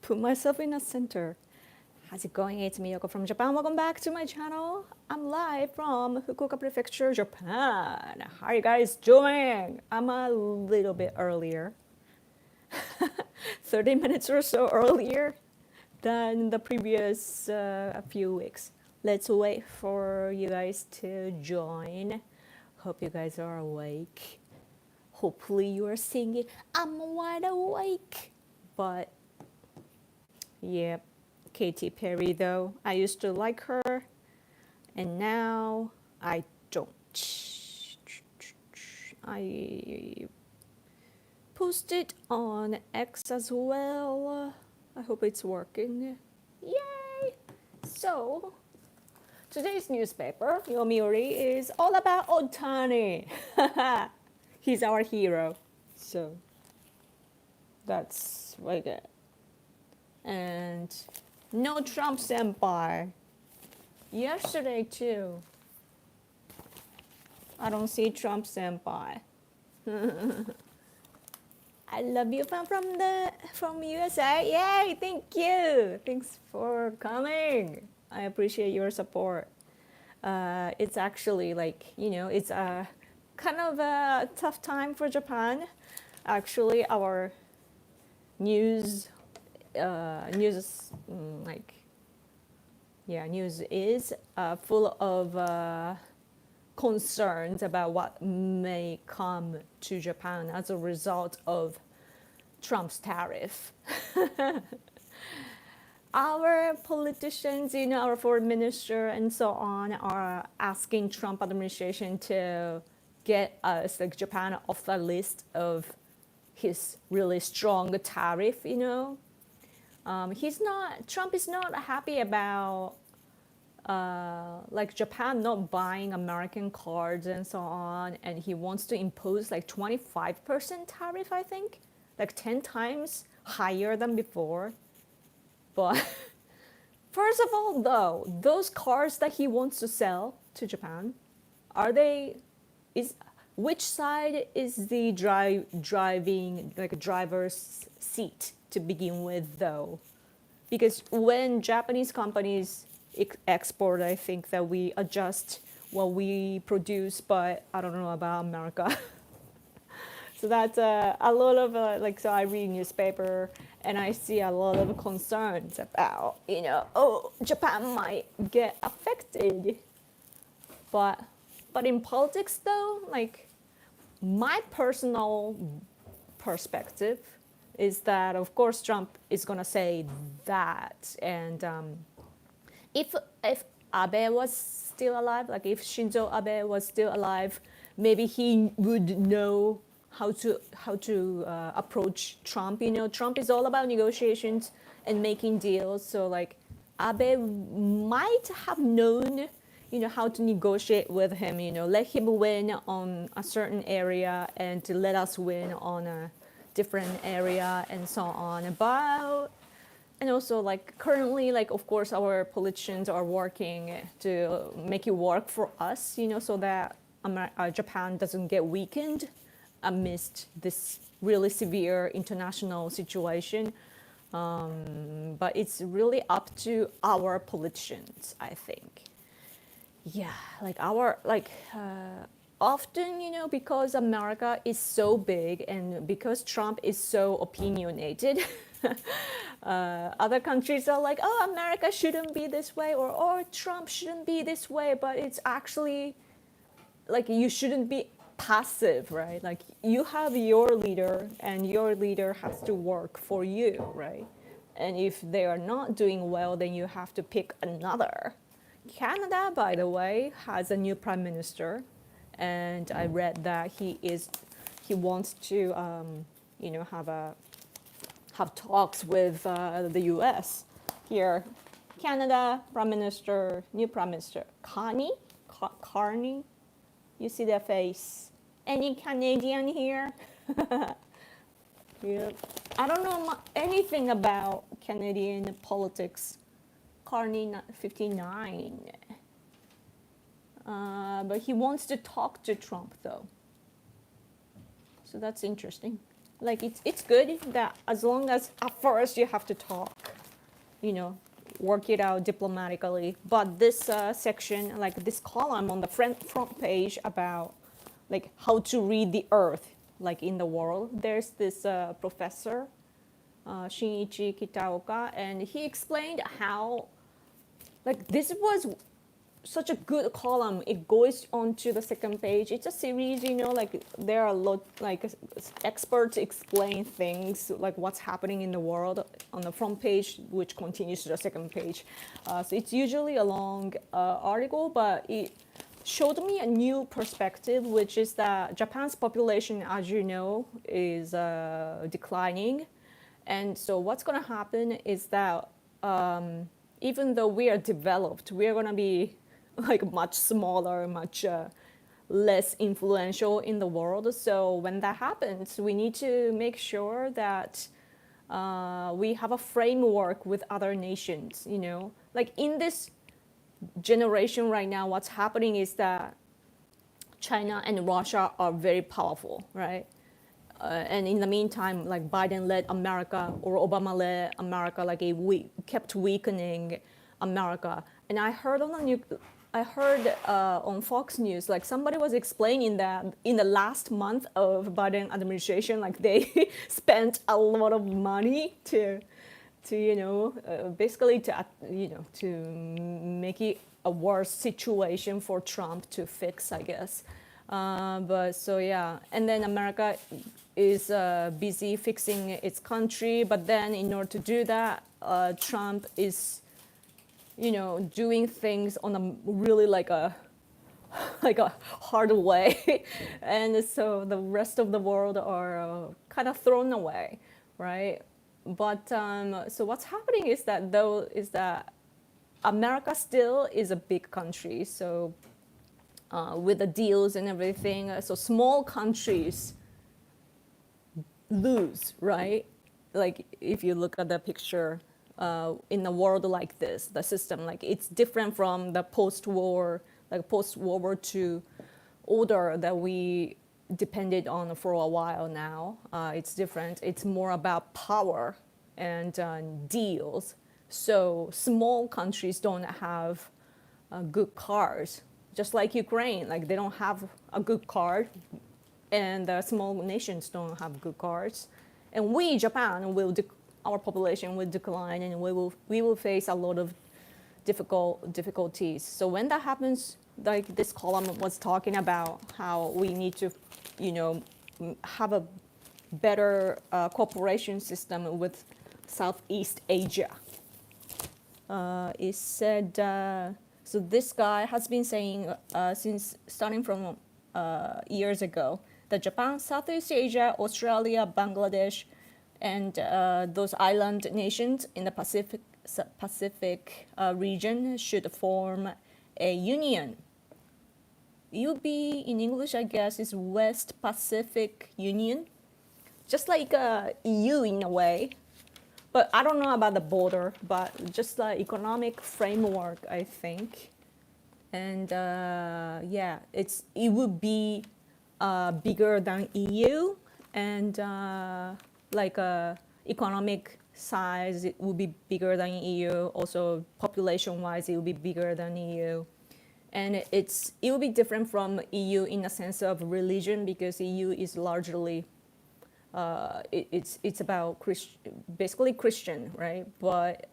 put myself in a center. How's it going? It's Miyoko from Japan. Welcome back to my channel. I'm live from Fukuoka Prefecture, Japan. How are you guys doing? I'm a little bit earlier. 30 minutes or so earlier than the previous few weeks. Let's wait for you guys to join. Hope you guys are awake. Hopefully you are singing, I'm wide awake. But yeah, Katy Perry though, I used to like her and now I don't. I posted on X as well. I hope it's working. Yay! So, today's newspaper, Yomiuri, is all about Otani. He's our hero. So, that's like it. And no Trump senpai. Yesterday too. I don't see Trump senpai. I love you from USA. Yay, thank you. Thanks for coming. I appreciate your support. It's actually like, it's a kind of a tough time for Japan. Actually, our news is full of concerns about what may come to Japan as a result of Trump's tariff. Our politicians, our foreign minister and so on are asking Trump administration to get us, like Japan, off the list of his really strong tariff, Trump is not happy about like Japan not buying American cars and so on, and he wants to impose like 25% tariff, I think, like 10 times higher than before. But first of all, though, those cars that he wants to sell to Japan, which side is the driver's seat to begin with, though? Because when Japanese companies export, I think that we adjust what we produce, but I don't know about America. So that's a lot of so I read newspaper and I see a lot of concerns about, Japan might get affected. But in politics though, like my personal perspective is that of course Trump is gonna say that, and if Abe was still alive, like if Shinzo Abe was still alive, maybe he would know how to approach Trump. Trump is all about negotiations and making deals. So like Abe might have known, how to negotiate with him. Let him win on a certain area and to let us win on a different area and so on. And also, like currently, like of course, our politicians are working to make it work for us, so that Japan doesn't get weakened amidst this really severe international situation. But it's really up to our politicians, I think. Yeah, often, because America is so big and because Trump is so opinionated, other countries are like, oh, America shouldn't be this way, or Trump shouldn't be this way, but it's actually like you shouldn't be passive, right? Like you have your leader and your leader has to work for you, right? And if they are not doing well, then you have to pick another. Canada, by the way, has a new prime minister, and I read that he wants to have talks with the U.S. Here, Canada prime minister, new prime minister, Carney. You see their face. Any Canadian here? Yeah. I don't know anything about Canadian politics. Carney 59. But he wants to talk to Trump though. So that's interesting. Like it's good that as long as at first you have to talk, you know, work it out diplomatically. But this section, like this column on the front page about like how to read the earth, like in the world, there's this professor, Shinichi Kitaoka, and he explained how like this was such a good column. It goes on to the second page. It's a series, you know, like there are a lot, like experts explain things like what's happening in the world on the front page, which continues to the second page. So it's usually a long article, but it showed me a new perspective, which is that Japan's population, as you know, is declining. And so what's going to happen is that even though we are developed, we are going to be like much smaller, much less influential in the world. So when that happens, we need to make sure that we have a framework with other nations, you know. Like in this generation right now, what's happening is that China and Russia are very powerful, right? And in the meantime, like Biden-led America or Obama-led America, like kept weakening America. And I heard on Fox News, like somebody was explaining that in the last month of Biden administration, like they spent a lot of money to you know, basically to you know, to make it a worse situation for Trump to fix, I guess. But so yeah, and then America is busy fixing its country, but then in order to do that, Trump is, you know, doing things on a really like a hard way, and so the rest of the world are kind of thrown away, right? But so what's happening is that America still is a big country, so with the deals and everything, so small countries lose, right? Like if you look at the picture in a world like this, the system, like it's different from the post-war, like post-World War II order that we depended on for a while now. It's different. It's more about power and deals. So small countries don't have good cars, just like Ukraine. Like they don't have a good car, and small nations don't have good cars. And we, Japan, our population will decline, and we will face a lot of difficulties. So when that happens, like this column was talking about how we need to, you know, have a better cooperation system with Southeast Asia. It said, so this guy has been saying since starting from years ago that Japan, Southeast Asia, Australia, Bangladesh, and those island nations in the Pacific region should form a union. UB in English, I guess, is West Pacific Union, just like EU in a way. But I don't know about the border, but just the economic framework, I think. And yeah, it would be bigger than EU, and like economic size, it would be bigger than EU. Also, population-wise, it would be bigger than EU. And it will be different from EU in the sense of religion, because EU is largely it's about basically Christian, right? But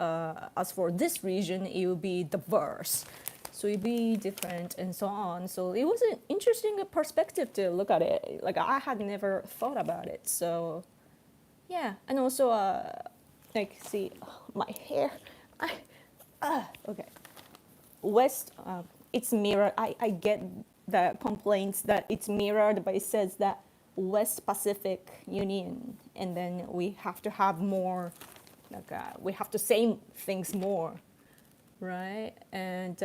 as for this region, it will be diverse, so it'll be different and so on. So it was an interesting perspective to look at it. Like I had never thought about it. So yeah, and also like see my hair. Okay, West. It's mirrored. I get the complaints that it's mirrored, but it says that West Pacific Union, and then we have to have more, like we have to say things more, right? And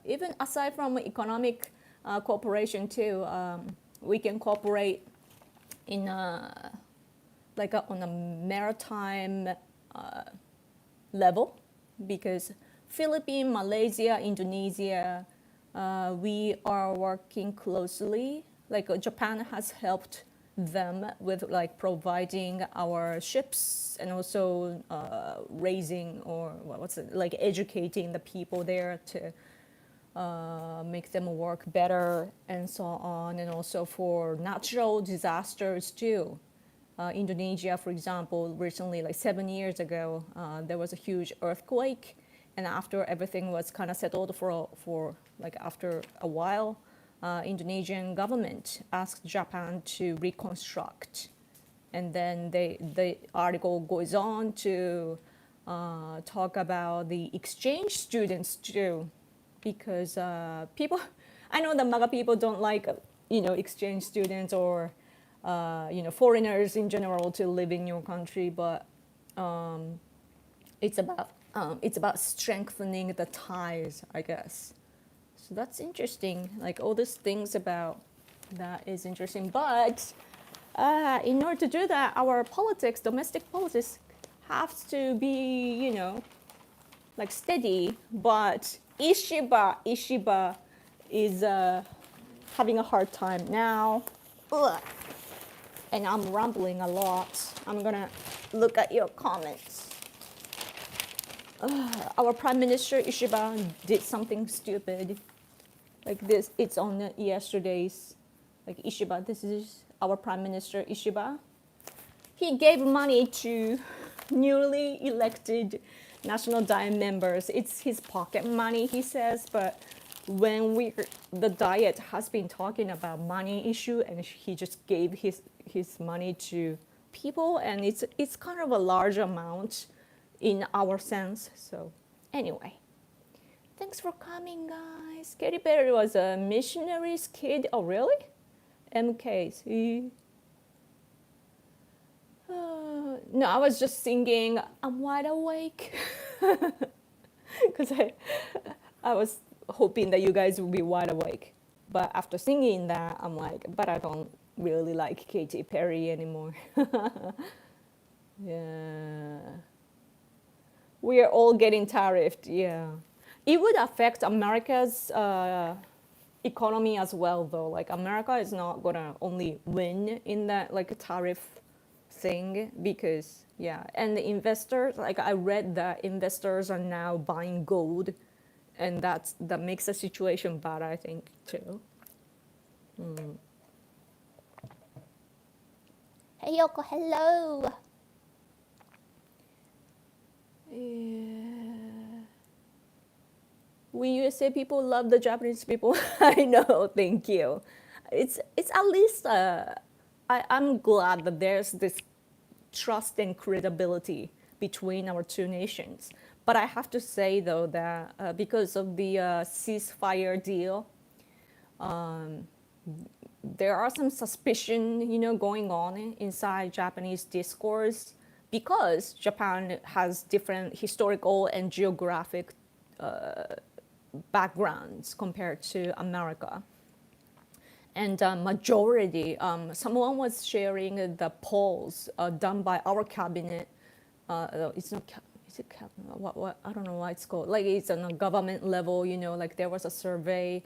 even aside from economic cooperation too, we can cooperate in like on a maritime level, because Philippines, Malaysia, Indonesia, we are working closely. Like Japan has helped them with like providing our ships and also raising or what's it like educating the people there to make them work better and so on, and also for natural disasters too. Indonesia, for example, recently, like 7 years ago, there was a huge earthquake, and after everything was kind of settled for like after a while, Indonesian government asked Japan to reconstruct, and then the article goes on to talk about the exchange students too, because people, I know the MAGA people don't like exchange students or foreigners in general to live in your country, but it's about strengthening the ties, I guess. So that's interesting. Like all these things about that is interesting. But in order to do that, our politics, domestic politics, has to be, like steady. But Ishiba is having a hard time now. Ugh. And I'm rambling a lot. I'm gonna look at your comments. Our Prime Minister Ishiba did something stupid. Like this, it's on yesterday's, like Ishiba, this is our Prime Minister Ishiba. He gave money to newly elected National Diet members. It's his pocket money, he says, but when the Diet has been talking about money issue, and he just gave his money to people, and it's kind of a large amount in our sense. So anyway, thanks for coming, guys. Katy Perry was a missionary's kid. Oh, really? MK. No, I was just singing I'm wide awake because I was hoping that you guys would be wide awake. But after singing that, I'm like, but I don't really like Katy Perry anymore. Yeah. We are all getting tariffed, yeah. It would affect America's economy as well, though. Like America is not gonna only win in that like tariff thing, because yeah, and the investors, like I read that investors are now buying gold, and that makes the situation bad, I think, too. Hey Yoko, hello. Yeah. We USA people love the Japanese people. I know, thank you. It's at least I'm glad that there's this trust and credibility between our two nations. But I have to say though that because of the ceasefire deal, there are some suspicion, going on inside Japanese discourse, because Japan has different historical and geographic backgrounds compared to America. And majority, someone was sharing the polls done by our cabinet. It's not, is it cabinet? What? I don't know what it's called. Like it's on a government level, like there was a survey,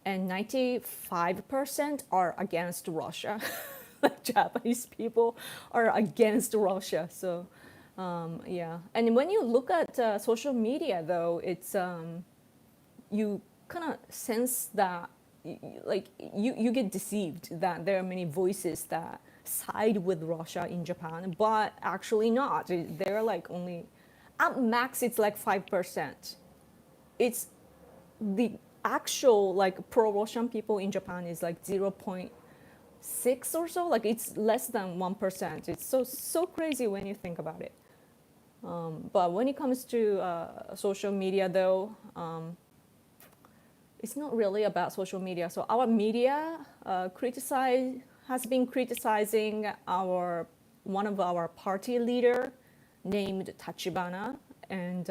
and 95% are against Russia. Japanese people are against Russia. So, yeah. And when you look at social media, though, it's you kind of sense that you get deceived that there are many voices that side with Russia in Japan, but actually not. They're like only, at max, it's like 5%. It's the actual like pro-Russian people in Japan is like 0.6 or so. Like it's less than 1%. It's so crazy when you think about it. But when it comes to social media, though, it's not really about social media. So our media has been criticizing one of our party leader named Tachibana, and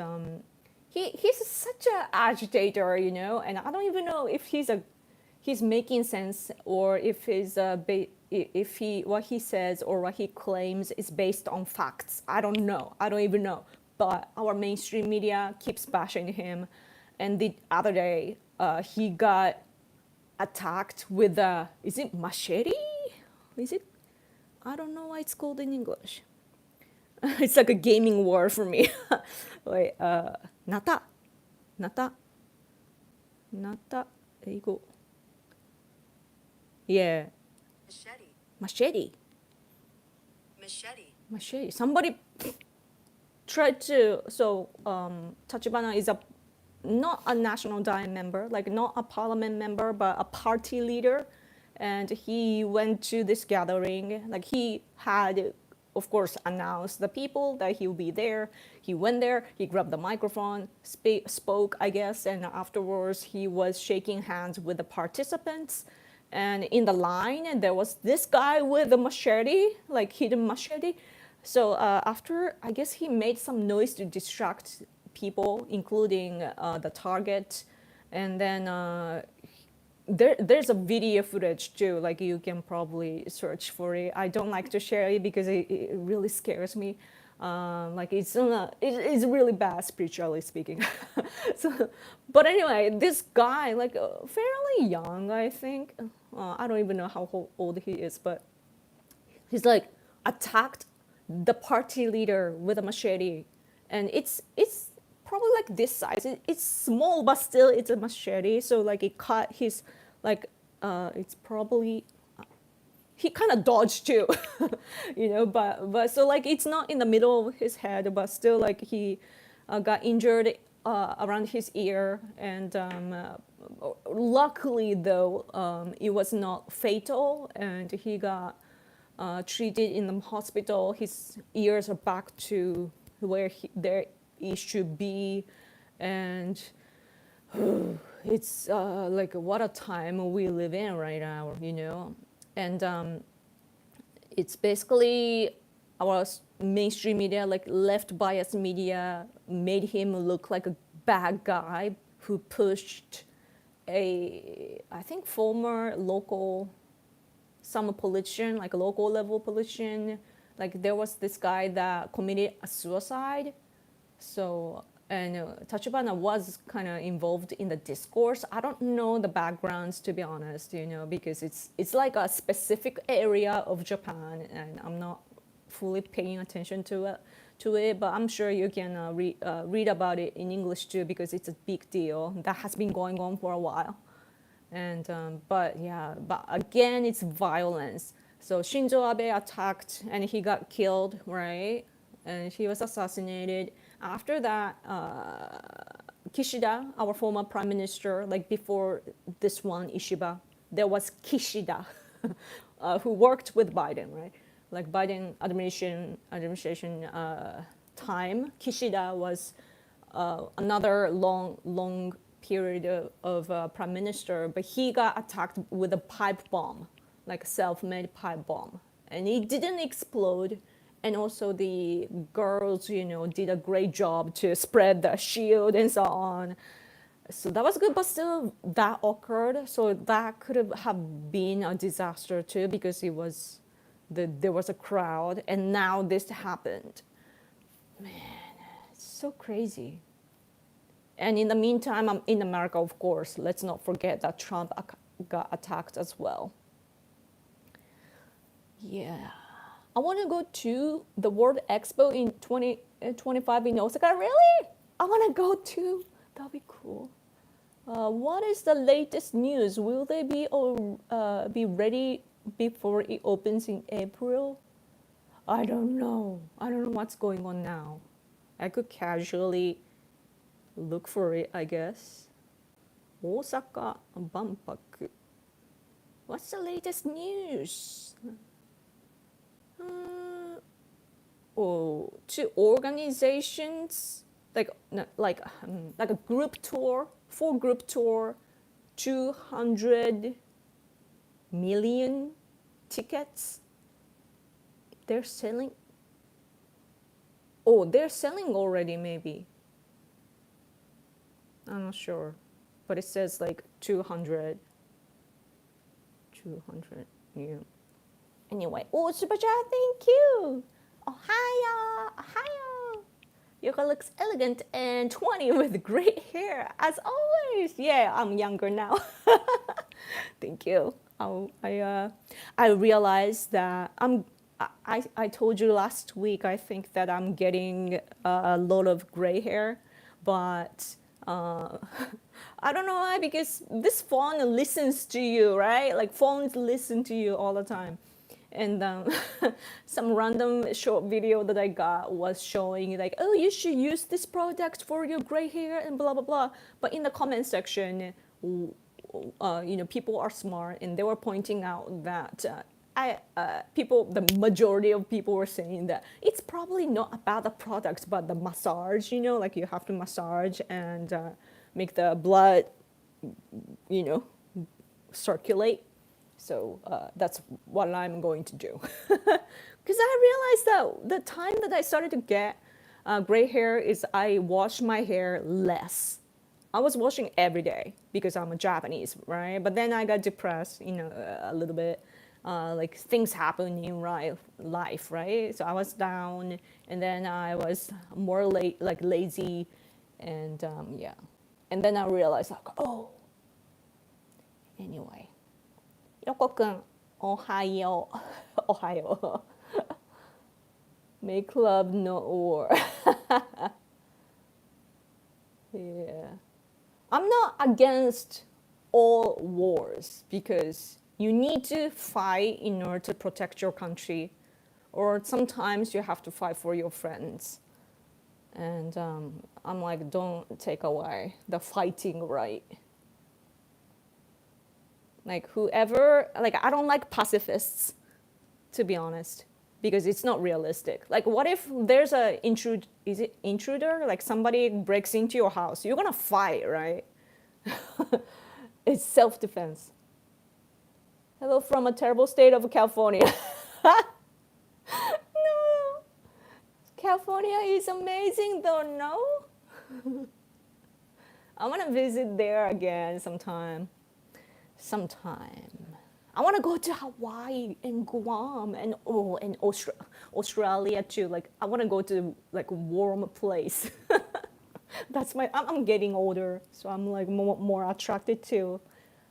he's such an agitator, and I don't even know if he's making sense, or if what he says or what he claims is based on facts. I don't know. I don't even know. But our mainstream media keeps bashing him, and the other day he got attacked with is it machete? Is it? I don't know why it's called in English. It's like a gaming word for me. Wait, nata, nata, nata, 이거. Yeah, Machete. machete, Machete. machete. Somebody tried to. So Tachibana is a not a national diet member, like not a parliament member, but a party leader. And he went to this gathering. Like he had, of course, announced the people that he would be there. He went there, he grabbed the microphone, spoke, I guess, and afterwards he was shaking hands with the participants. And in the line, there was this guy with a machete, like hidden machete. So after, I guess he made some noise to distract people, including the target. And then there's a video footage too, like you can probably search for it. I don't like to share it because it really scares me. Like it's really bad spiritually speaking. So, but anyway, this guy, like fairly young, I think. I don't even know how old he is, but he's like attacked the party leader with a machete, and it's probably like this size. It's small, but still it's a machete. So like it cut his like it's probably he kind of dodged too, you know. But so like it's not in the middle of his head, but still like he got injured around his ear, and luckily though it was not fatal, and he got treated in the hospital. His ears are back to where he should be, and it's like what a time we live in right now, you know. And it's basically our mainstream media, like left bias media, made him look like a bad guy who pushed I think former local some politician, like a local level politician. Like there was this guy that committed a suicide. So, and Tachibana was kind of involved in the discourse. I don't know the backgrounds, to be honest, you know, because it's like a specific area of Japan, and I'm not fully paying attention to it, but I'm sure you can read about it in English too, because it's a big deal that has been going on for a while. And but again, it's violence. So Shinzo Abe attacked and he got killed, right? And he was assassinated. After that, Kishida, our former prime minister, like before this one, Ishiba, there was Kishida, who worked with Biden, right? Like Biden administration time, Kishida was another long period of prime minister, but he got attacked with a pipe bomb, like a self-made pipe bomb, and it didn't explode. And also the girls, you know, did a great job to spread the shield and so on. So that was good, but still that occurred. So that could have been a disaster too, because there was a crowd, and now this happened. Man, it's so crazy. And in the meantime, I'm in America, of course. Let's not forget that Trump got attacked as well. Yeah. I want to go to the World Expo in 2025 in Osaka. Really? I want to go too. That'll be cool. What is the latest news? Will they be ready before it opens in April? I don't know. I don't know what's going on now. I could casually look for it, I guess. Osaka Banpaku. What's the latest news? Two organizations, like a group tour, full group tour, 200 million tickets. They're selling. Oh, they're selling already, maybe. I'm not sure, but it says like 200. Yeah. Anyway, super chat, thank you. Ohio. Yoga looks elegant and 20 with great hair, as always. Yeah, I'm younger now. Thank you. I realized that I told you last week, I think that I'm getting a lot of gray hair, but uh, I don't know why, because this phone listens to you, right? Like phones listen to you all the time. And some random short video that I got was showing like, oh, you should use this product for your gray hair and blah, blah, blah. But in the comment section, people are smart and they were pointing out that the majority of people were saying that it's probably not about the product, but the massage, like you have to massage and make the blood, you know, circulate. So that's what I'm going to do. Because I realized that the time that I started to get gray hair is I wash my hair less. I was washing every day because I'm a Japanese, right? But then I got depressed, a little bit. Like things happen in life, right? So I was down, and then I was more lazy, and yeah. And then I realized, like, oh, anyway. 横くん、おはよう。おはよう。Make love, not war. Yeah. I'm not against all wars because you need to fight in order to protect your country, or sometimes you have to fight for your friends. And I'm like, don't take away the fighting right. Like whoever, like I don't like pacifists, to be honest, because it's not realistic. Like what if there's intruder? Like somebody breaks into your house, you're gonna fight, right? It's self-defense. Hello from a terrible state of California. No, California is amazing though, no? I wanna visit there again sometime. I want to go to Hawaii and Guam and Australia too. Like I want to go to like a warm place. That's I'm getting older, so I'm like more attracted to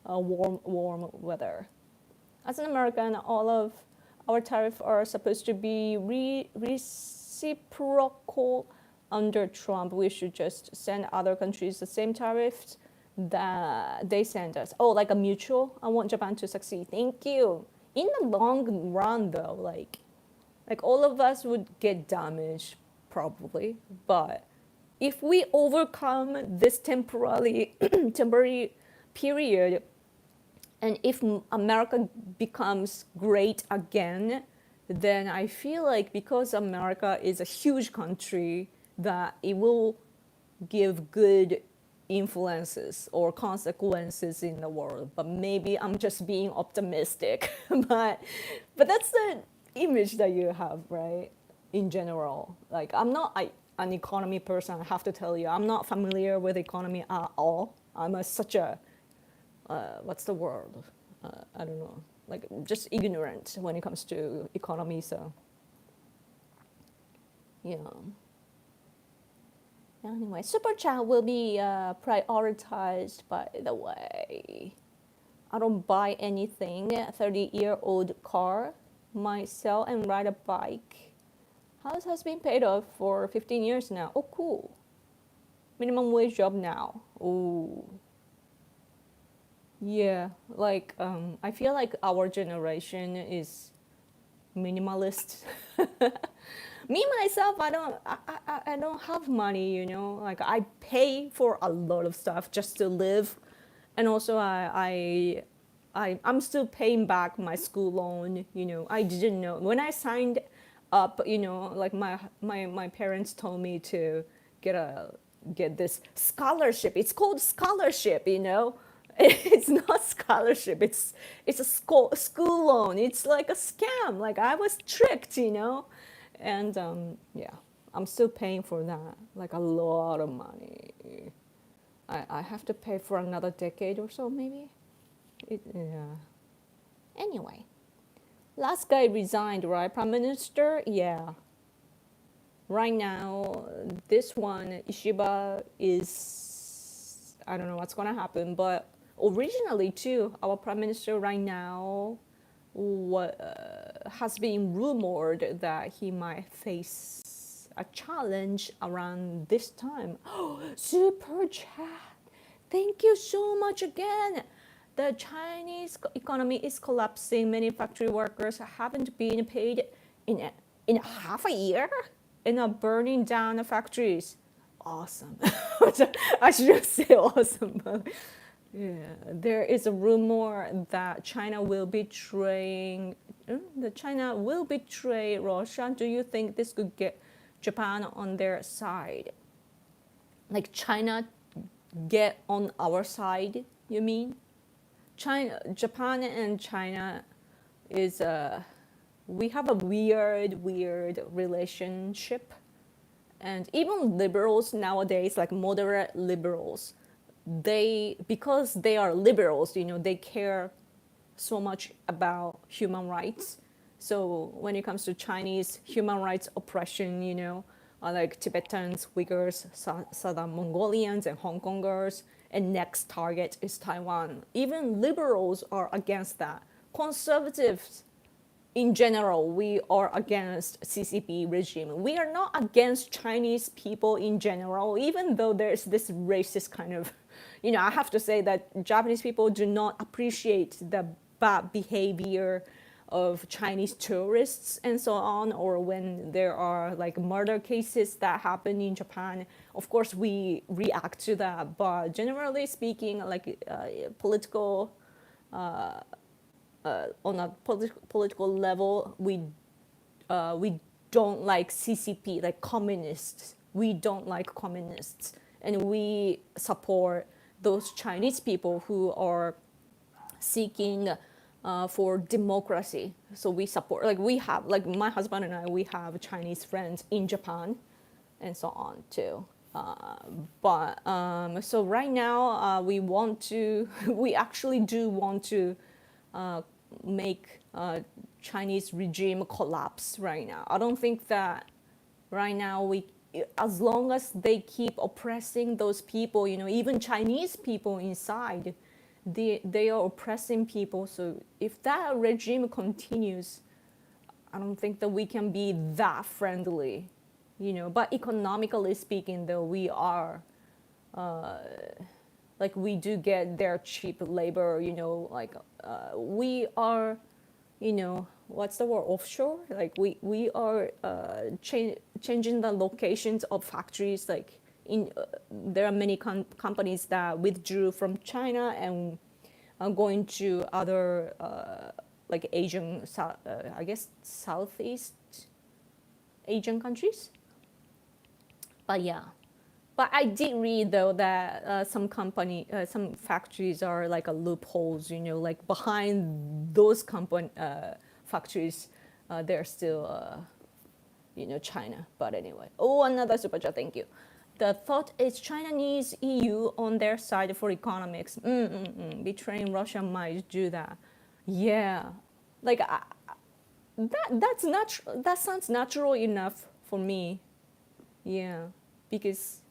warm weather. As an American, all of our tariffs are supposed to be reciprocal under Trump. We should just send other countries the same tariffs that they send us. Oh, like a mutual. I want Japan to succeed. Thank you. In the long run, though, like all of us would get damaged probably, but if we overcome this temporary period, and if America becomes great again, then I feel like because America is a huge country, that it will give good influences or consequences in the world. But maybe I'm just being optimistic. but that's the image that you have, right? In general, like I'm not an economy person. I have to tell you, I'm not familiar with economy at all. I'm such a what's the word? I don't know. Like just ignorant when it comes to economy. So yeah. Anyway, super chat will be prioritized, by the way. I don't buy anything. 30-year-old car. Might sell and ride a bike. House has been paid off for 15 years now. Oh, cool. Minimum wage job now. Oh. Yeah, like I feel like our generation is minimalist. Me myself, I don't have money, like I pay for a lot of stuff just to live, and also I'm still paying back my school loan. I didn't know when I signed up, like my parents told me to get this scholarship. It's called scholarship. It's not scholarship. It's a school loan. It's like a scam. Like I was tricked, and yeah, I'm still paying for that. Like a lot of money. I have to pay for another decade or so, maybe. Yeah. Anyway, last guy resigned, right? Prime Minister, yeah. Right now, this one Ishiba is, I don't know what's gonna happen, but originally too, our prime minister right now, what has been rumored that he might face a challenge around this time. Oh, super chat. Thank you so much again. The Chinese economy is collapsing. Many factory workers haven't been paid in half a year and are burning down the factories. Awesome. I should say awesome. Yeah, there is a rumor that China will betray Russia. Do you think this could get Japan on their side? Like China get on our side, you mean? Japan and China is we have a weird relationship, and even liberals nowadays, like moderate liberals, because they are liberals, they care so much about human rights. So when it comes to Chinese human rights oppression, like Tibetans, Uyghurs, Southern Mongolians, and Hong Kongers, and next target is Taiwan. Even liberals are against that. Conservatives, in general, we are against CCP regime. We are not against Chinese people in general, even though there's this racist kind of, I have to say that Japanese people do not appreciate the bad behavior of Chinese tourists and so on, or when there are like murder cases that happen in Japan. Of course, we react to that, but generally speaking, like political, on a political level, we don't like CCP, like communists. We don't like communists, and we support those Chinese people who are seeking for democracy. So we support, like we have, like my husband and I, we have Chinese friends in Japan and so on too. So right now we actually do want to make Chinese regime collapse right now. I don't think that right now as long as they keep oppressing those people, even Chinese people inside, they are oppressing people. So if that regime continues, I don't think that we can be that friendly, But economically speaking, though, we are, like we do get their cheap labor, like we are, what's the word, offshore? Like we are changing the locations of factories, like there are many companies that withdrew from China and are going to other like Asian, I guess Southeast Asian countries. But yeah, but I did read though that some factories are like a loopholes, like behind those factories, they're still, China. But anyway, another super chat, thank you. The thought is China needs EU on their side for economics. Betraying Russia might do that. Yeah, like that sounds natural enough for me. Yeah, because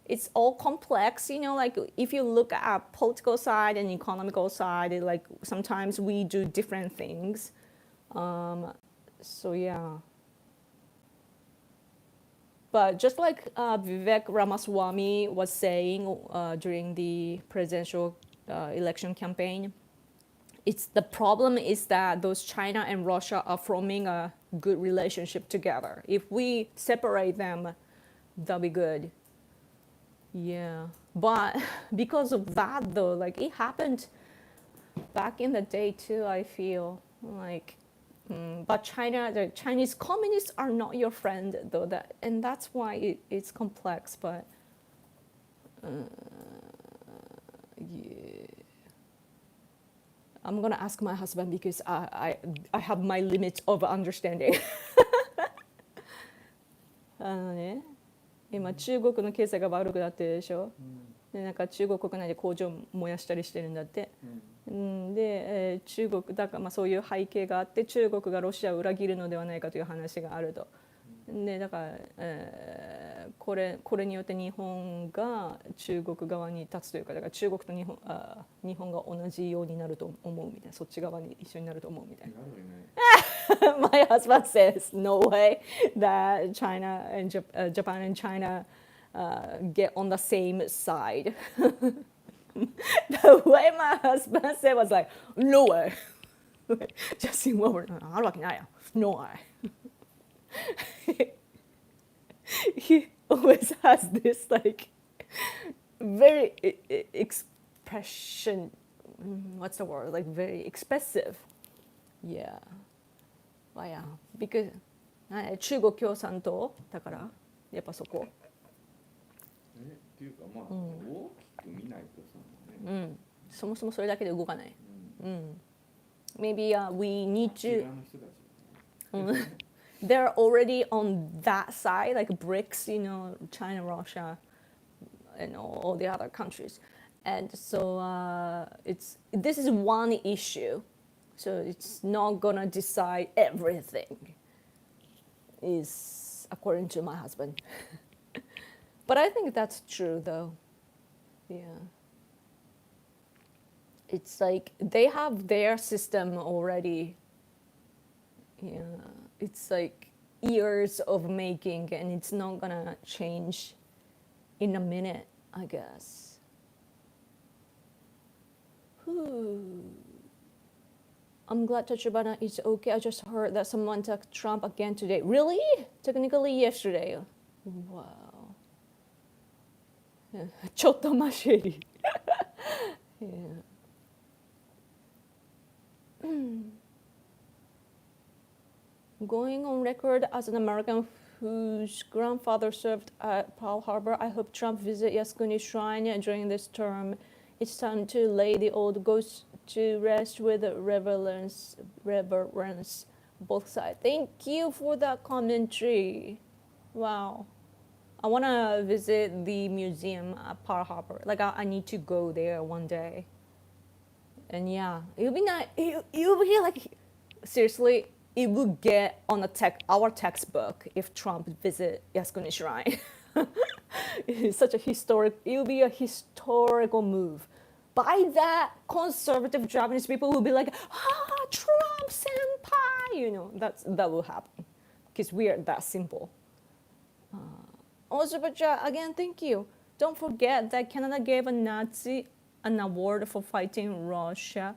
it's all complex, like if you look at political side and economical side, like sometimes we do different things. So yeah. But just like Vivek Ramaswamy was saying during the presidential election campaign, the problem is that those China and Russia are forming a good relationship together. If we separate them, that'll be good. Yeah, but because of that though, like it happened back in the day too, I feel like. But the Chinese communists are not your friend though, and that's why it's complex. But yeah, I'm gonna ask my husband because I have my limit of understanding. ね、今中国の経済が悪くなってるでしょ。でなんか中国国内で工場燃やしたりしてるんだって。で、中国だからそういう背景があって中国がロシアを裏切るのではないかという話があると。ね、だから、これによって日本が中国側に立つというか、だから中国と日本が同じようになると思うみたいな、そっち側に一緒になると思うみたいな。My husband says no way that China and Japan and China get on the same side. The way my husband said was like, no way. Just in one word, あるわけないよ。No way. He always has this like very expression. What's the word? Like very expressive. Yeah. Well, yeah. Because 中国共産党だからやっぱそこ。っていうかまあ、大きく見ないとさ、ね、そもそもそれだけで動かない。Maybe we need to. They're already on that side, like BRICS, you know, China, Russia, and all the other countries. And so this is one issue. So it's not gonna decide everything, is according to my husband. But I think that's true, though. Yeah. It's like they have their system already. Yeah. It's like years of making, and it's not gonna change in a minute, I guess. I'm glad Tachibana is okay. I just heard that someone attacked Trump again today. Really? Technically yesterday. Wow. ちょっとマシリ。Going on record as an American whose grandfather served at Pearl Harbor, I hope Trump visit Yasukuni Shrine during this term. It's time to lay the old ghosts to rest with reverence, both sides. Thank you for that commentary. Wow. I want to visit the museum at Pearl Harbor. Like, I need to go there one day. And yeah, it would be nice. It would be like, seriously, it would get on our textbook if Trump visit Yasukuni Shrine. It's such a it would be a historical move. By that, conservative Japanese people will be like, Trump senpai, you know, that will happen. Because we are that simple. Also, but again, thank you. Don't forget that Canada gave a Nazi an award for fighting Russia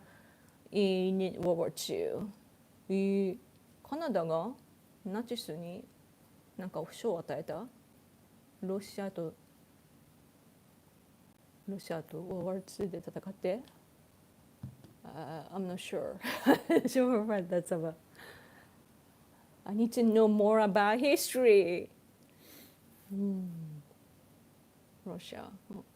in World War II. カナダがナチスになんか賞を与えた？ロシアとWorld War II で戦って？ I'm not sure. Sure what that's about. I need to know more about history. Russia.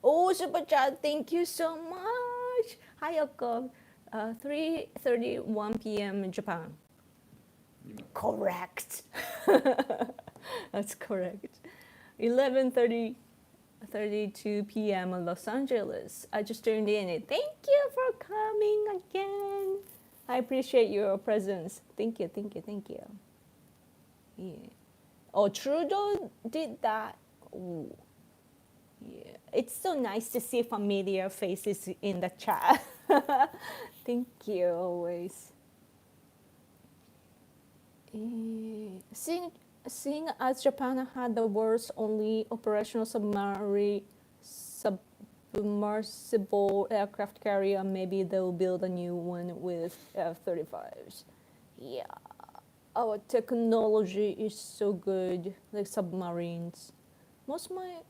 Oh, Super Chat, thank you so much. Hayako, 3:31 p.m. Japan. Correct. That's correct. 11:32 p.m. Los Angeles. I just tuned in. Thank you for coming again. I appreciate your presence. Thank you. Yeah. Oh, Trudeau did that. Ooh. Yeah. It's so nice to see familiar faces in the chat. Thank you always. Seeing as Japan had the world's only operational submersible aircraft carrier, maybe they'll build a new one with F-35s. Yeah, our technology is so good, like submarines. Most of my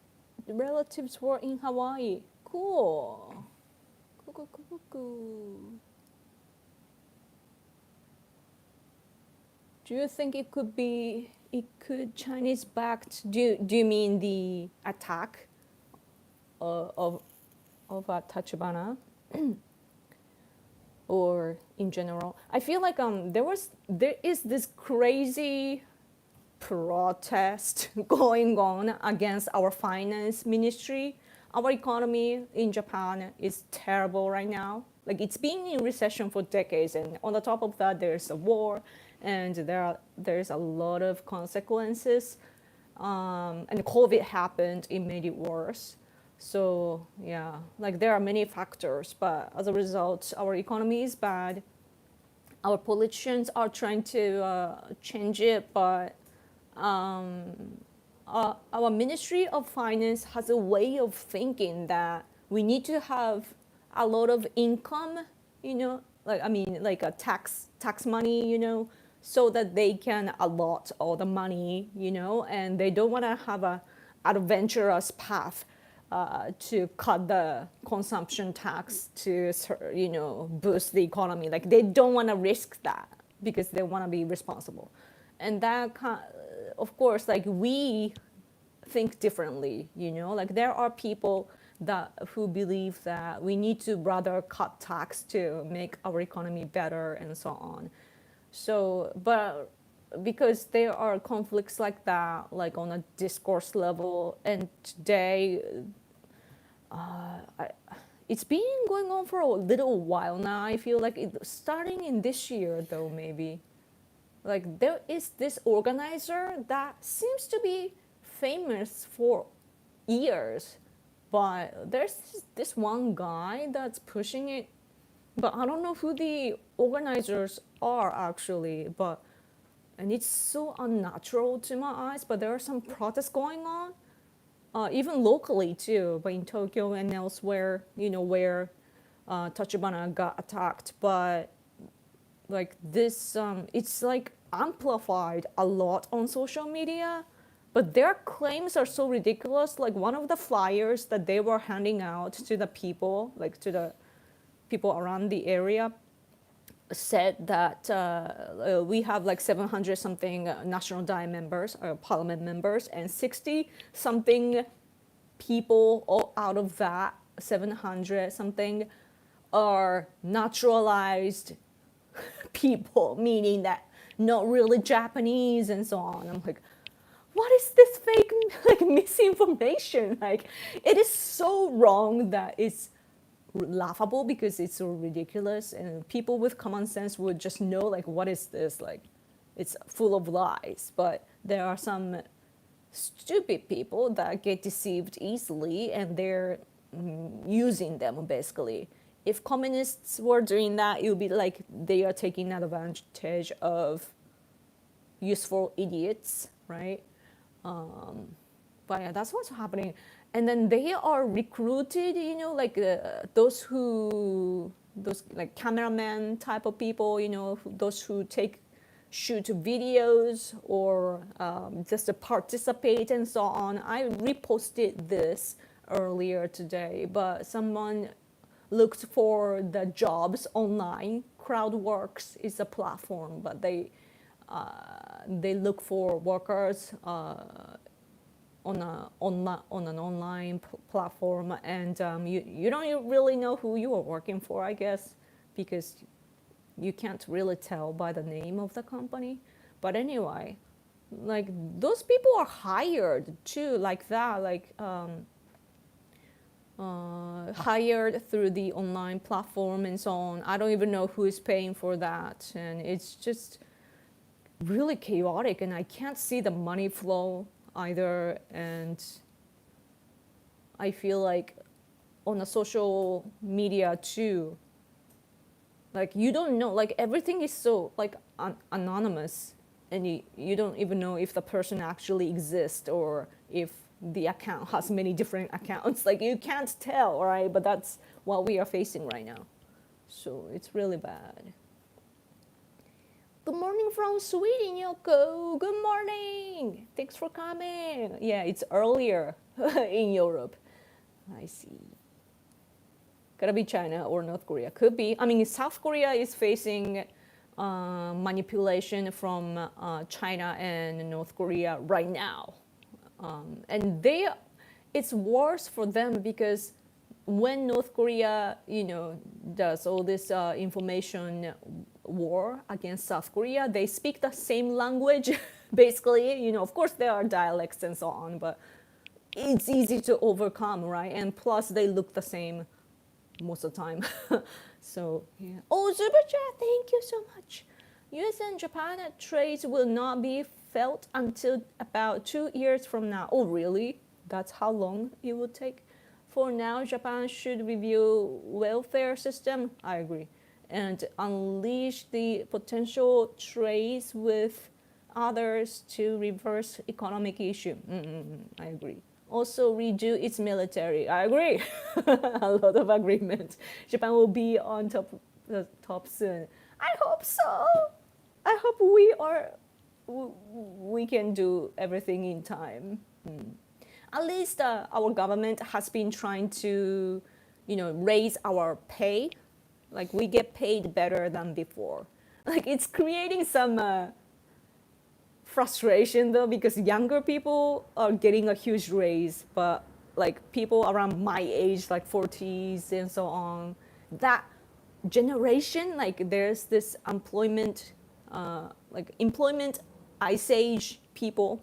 relatives were in Hawaii. Cool. Do you think it could Chinese backed? Do you mean the attack of Tachibana, or in general? I feel like there is this crazy protest going on against our finance ministry. Our economy in Japan is terrible right now. Like, it's been in recession for decades, and on the top of that, there's a war. and there's a lot of consequences. And COVID happened, it made it worse. So yeah, like there are many factors, but as a result, our economy is bad. Our politicians are trying to change it, but our Ministry of Finance has a way of thinking that we need to have a lot of income, like a tax money, so that they can allot all the money, and they don't want to have a adventurous path to cut the consumption tax to, boost the economy. Like they don't want to risk that because they want to be responsible, and that of course, like we think differently, like there are people who believe that we need to rather cut tax to make our economy better and so on. So, but because there are conflicts like that, like on a discourse level, and today it's been going on for a little while now. I feel like starting in this year, though, maybe. Like there is this organizer that seems to be famous for years, but there's this one guy that's pushing it, but I don't know who the organizers are actually, and it's so unnatural to my eyes, but there are some protests going on, even locally too, but in Tokyo and elsewhere, where Tachibana got attacked, but like this, it's like amplified a lot on social media, but their claims are so ridiculous. Like one of the flyers that they were handing out to the people, like to the people around the area, said that we have like 700 something national diet members or parliament members, and 60 something people all out of that 700 something are naturalized people, meaning that not really Japanese and so on. I'm like, what is this fake like misinformation? Like it is so wrong that it's laughable because it's so ridiculous, and people with common sense would just know like what is this, like it's full of lies. But there are some stupid people that get deceived easily, and they're using them basically. If communists were doing that, it would be like they are taking advantage of useful idiots, right? But yeah, that's what's happening. And then they are recruited, like those like cameraman type of people, those who shoot videos or just to participate and so on. I reposted this earlier today, but someone looked for the jobs online. Crowdworks is a platform, but they look for workers on an online platform, and you don't really know who you are working for, I guess, because you can't really tell by the name of the company. But anyway, like those people are hired too, like that, like hired through the online platform and so on. I don't even know who is paying for that, and it's just really chaotic, and I can't see the money flow either. And I feel like on the social media too, like you don't know, like everything is so like anonymous, and you don't even know if the person actually exists or if the account has many different accounts. Like you can't tell, right? But that's what we are facing right now. So it's really bad. Good morning from Sweden, Yoko. Good morning. Thanks for coming. Yeah, it's earlier in Europe. I see. Gotta be China or North Korea. Could be. I mean, South Korea is facing manipulation from China and North Korea right now. And it's worse for them because when North Korea, does all this information war against South Korea, they speak the same language, basically. Of course there are dialects and so on, but it's easy to overcome, right? And plus they look the same most of the time. So yeah. Oh, Super Chat, thank you so much. US and Japan trades will not be felt until about 2 years from now. Oh, really? That's how long it would take? For now, Japan should review welfare system. I agree. And unleash the potential trades with others to reverse economic issue. I agree. Also redo its military. I agree. A lot of agreement. Japan will be on top soon. I hope so. I hope we can do everything in time. At least our government has been trying to, raise our pay. Like we get paid better than before. Like it's creating some frustration though, because younger people are getting a huge raise, but like people around my age, like 40s and so on, that generation, like there's this employment ice age people.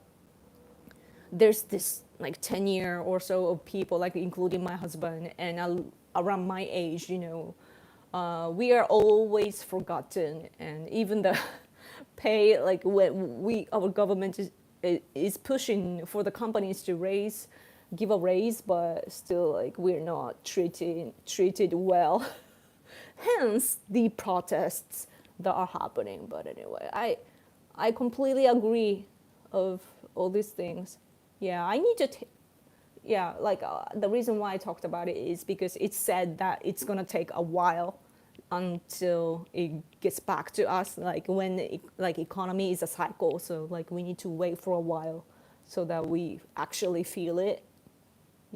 There's this like 10-year or so of people, like including my husband, and around my age, we are always forgotten. And even the pay, like when our government is pushing for the companies to give a raise, but still like we're not treated well. Hence the protests that are happening. But anyway, I completely agree of all these things. Yeah, I need to the reason why I talked about it is because it said that it's gonna take a while until it gets back to us, like when economy is a cycle, so like we need to wait for a while so that we actually feel it.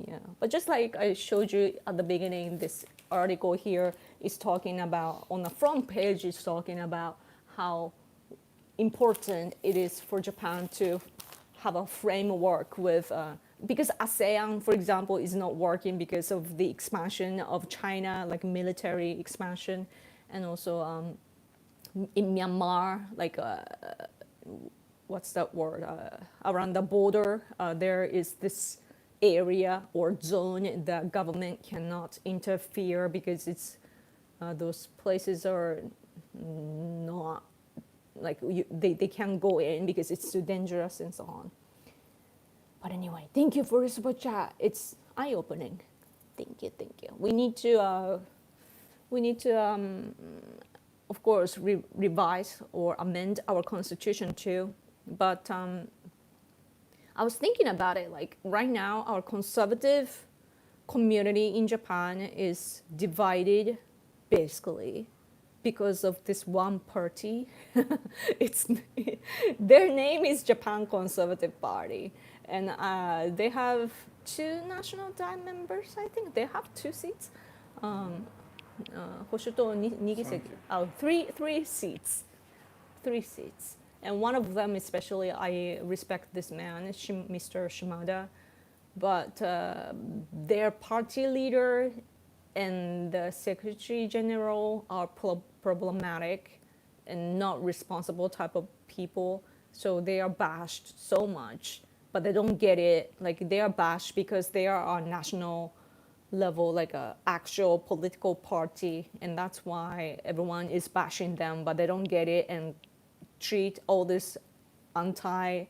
Yeah, but just like I showed you at the beginning, this article here is talking about, on the front page, is talking about how important it is for Japan to have a framework with, because ASEAN, for example, is not working because of the expansion of China, like military expansion, and also in Myanmar, like what's that word? Around the border, there is this area or zone that government cannot interfere because it's those places are not like they can't go in because it's too dangerous and so on. But anyway, thank you for the super chat. It's eye-opening. Thank you. We need to of course revise or amend our constitution too. But I was thinking about it, like right now our conservative community in Japan is divided basically because of this one party. It's their name is Japan Conservative Party, and they have 2 national diet members. I think they have 2 seats. 保守党2議席. Oh, three seats. 3 seats. And one of them, especially, I respect this man, Mr. Shimada, but their party leader and the secretary general are problematic and not responsible type of people. So they are bashed so much, but they don't get it. Like they are bashed because they are on national level, like a actual political party, and that's why everyone is bashing them, but they don't get it and treat all this anti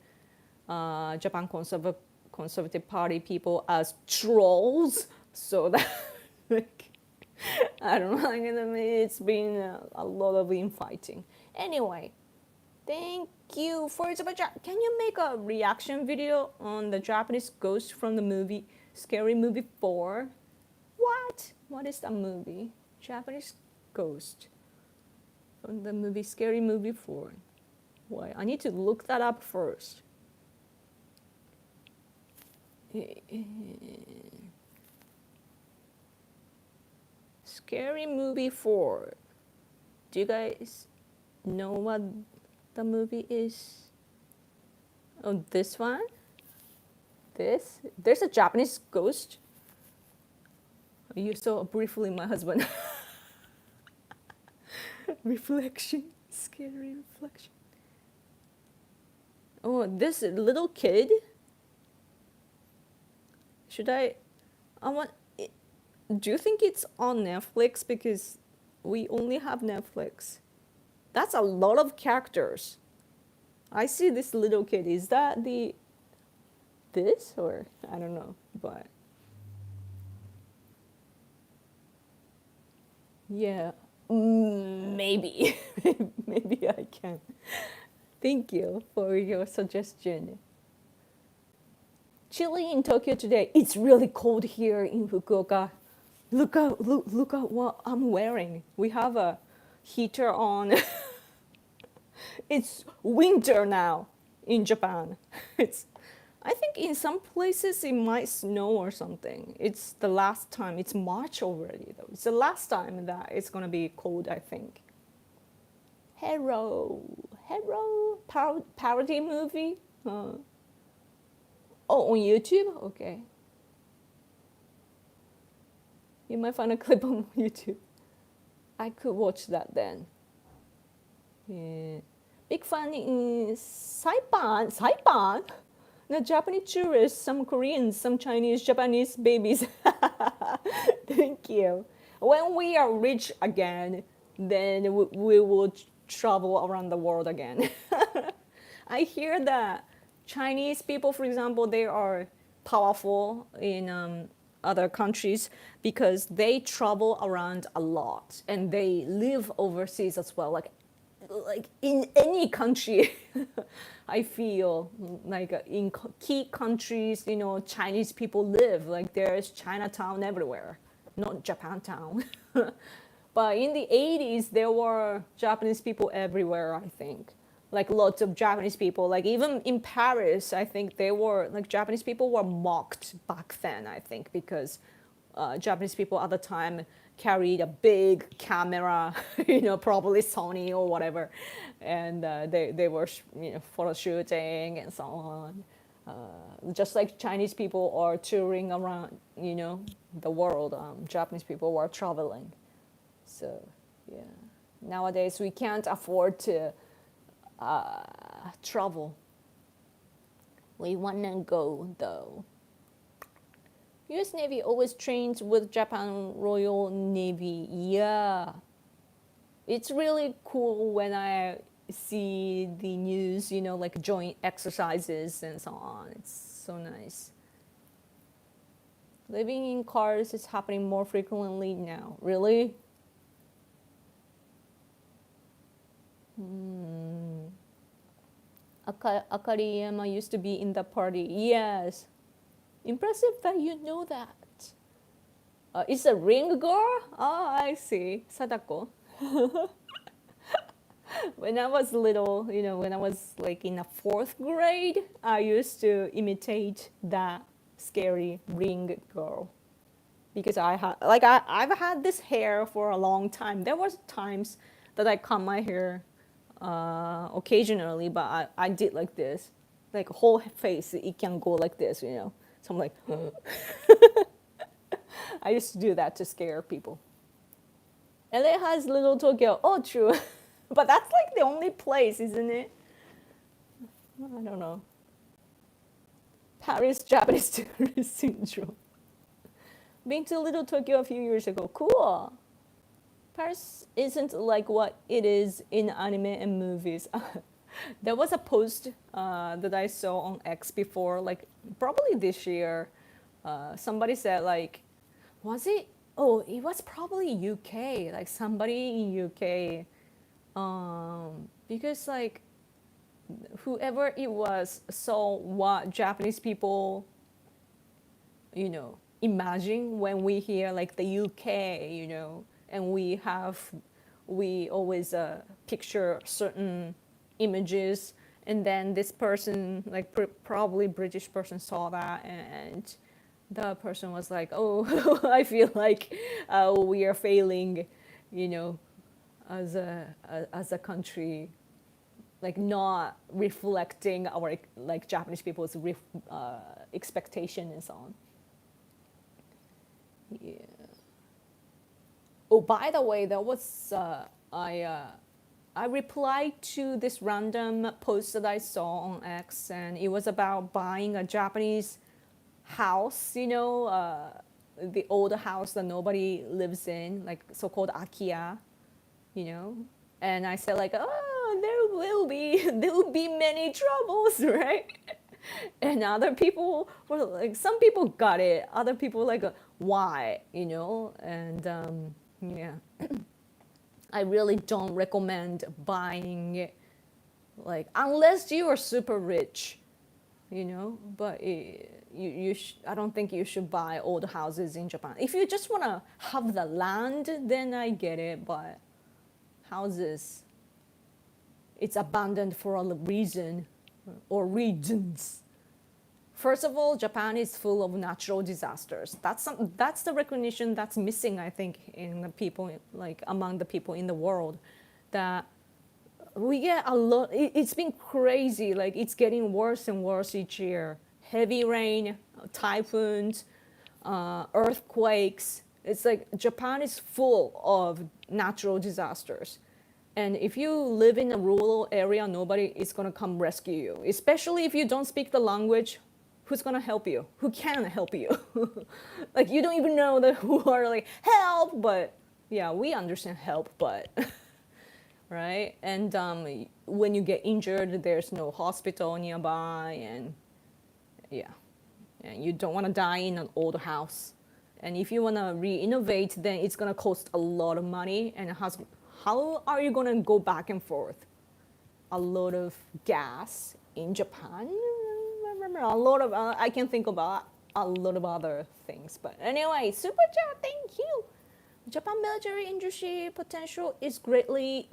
Japan Conservative Party people as trolls. So that like, I don't know, like, it's been a lot of infighting. Anyway, thank you for the super chat. Can you make a reaction video on the Japanese ghost from the movie Scary Movie 4? What is that movie? Japanese ghost from the movie Scary Movie 4. Why? I need to look that up first. Scary Movie 4. Do you guys know what the movie is? Oh, this one? There's a Japanese ghost. You saw briefly my husband. Reflection. Scary reflection. Oh, this little kid. Do you think it's on Netflix? Because we only have Netflix. That's a lot of characters. I see this little kid. Is that this or I don't know, but yeah, maybe maybe I can. Thank you for your suggestion. Chilly in Tokyo today. It's really cold here in Fukuoka. Look at what I'm wearing. We have a heater on. It's winter now in Japan. It's I think in some places it might snow or something. It's the last time. It's March already though. It's the last time that it's gonna be cold, I think. Hero, parody movie. Oh, on YouTube? Okay. You might find a clip on YouTube. I could watch that then. Yeah. Big fan in Saipan? The Japanese tourists, some Koreans, some Chinese, Japanese babies. Thank you. When we are rich again, then we will travel around the world again. I hear that Chinese people, for example, they are powerful in other countries because they travel around a lot and they live overseas as well. Like in any country, I feel like in key countries, Chinese people live. Like there's Chinatown everywhere, not Japantown. But in the 80s, there were Japanese people everywhere, I think. Like lots of Japanese people, like even in Paris, I think they were, like Japanese people were mocked back then, I think, because Japanese people at the time carried a big camera, probably Sony or whatever, and they were, photo shooting and so on. Just like Chinese people are touring around, the world, Japanese people were traveling. So, yeah. Nowadays, we can't afford to travel. We want to go, though. U.S. Navy always trains with Japan Royal Navy. Yeah. It's really cool when I see the news, like joint exercises and so on. It's so nice. Living in cars is happening more frequently now. Really? Akariyama used to be in the party. Yes. Impressive that you know that. It's a ring girl? Oh, I see. Sadako. When I was little, when I was like in the 4th grade, I used to imitate that scary ring girl. Because I've had this hair for a long time. There was times that I cut my hair occasionally, but I did like this. Like whole face, it can go like this, So I'm like, I used to do that to scare people. LA has Little Tokyo. Oh, true. But that's like the only place, isn't it? I don't know. Paris Japanese tourist syndrome. Been to Little Tokyo a few years ago. Cool. Paris isn't like what it is in anime and movies. There was a post that I saw on X before, like probably this year. Somebody said like, was it? Oh, it was probably UK. Like somebody in UK, because like whoever it was saw what Japanese people, imagine when we hear like the UK, and we always picture certain images, and then this person, like probably British person, saw that, and the person was like, oh, I feel like we are failing, as a country, like not reflecting our like Japanese people's expectation and so on. Yeah. Oh, by the way, there was I replied to this random post that I saw on X, and it was about buying a Japanese house, the old house that nobody lives in, like so-called Akia, And I said like, oh, there will be many troubles, right? And other people were like, some people got it, other people like, why, you know? And yeah, I really don't recommend buying, like, unless you are super rich, you know. But I don't think you should buy old houses in Japan. If you just want to have the land, then I get it. But houses, it's abandoned for a reason or reasons. First of all, Japan is full of natural disasters. That's the recognition that's missing, I think, in the people, like among the people in the world, that we get a lot. It's been crazy. Like it's getting worse and worse each year. Heavy rain, typhoons, earthquakes. It's like Japan is full of natural disasters. And if you live in a rural area, nobody is going to come rescue you, especially if you don't speak the language. Who's going to help you? Who can help you? Like you don't even know who are like, help, but yeah, we understand help, but right? And when you get injured, there's no hospital nearby, and yeah, and you don't want to die in an old house. And if you want to re-innovate, then it's going to cost a lot of money. And how are you going to go back and forth? A lot of gas in Japan. A lot of I can think about a lot of other things. But anyway, super chat, thank you. Japan military industry potential is greatly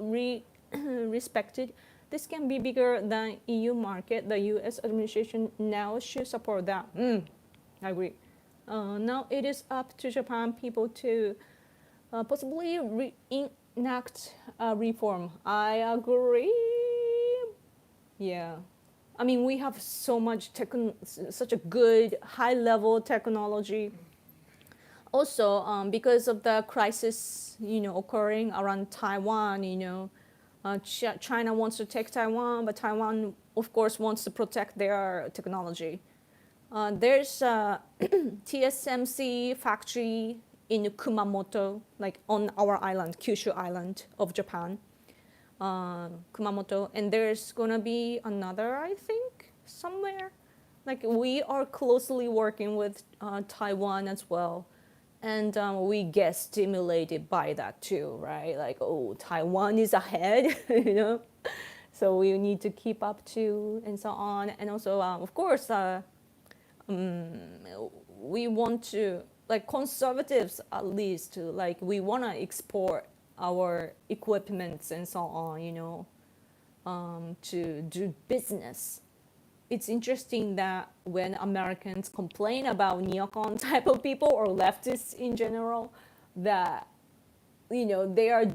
respected. This can be bigger than EU market. The US administration now should support that. I agree. Now it is up to Japan people to possibly enact a reform. I agree. Yeah. I mean, we have so much such a good high-level technology. Also, because of the crisis, you know, occurring around Taiwan, you know, China wants to take Taiwan, but Taiwan, of course, wants to protect their technology. There's a TSMC factory in Kumamoto, like on our island, Kyushu Island of Japan. Kumamoto, and there's gonna be another, I think, somewhere. Like we are closely working with Taiwan as well, and we get stimulated by that too, right? Like, oh, Taiwan is ahead, you know, so we need to keep up too, and so on. And also, of course, we want to, like conservatives at least, like we want to export our equipments and so on, you know, to do business. It's interesting that when Americans complain about neocon type of people or leftists in general, that, you know, they are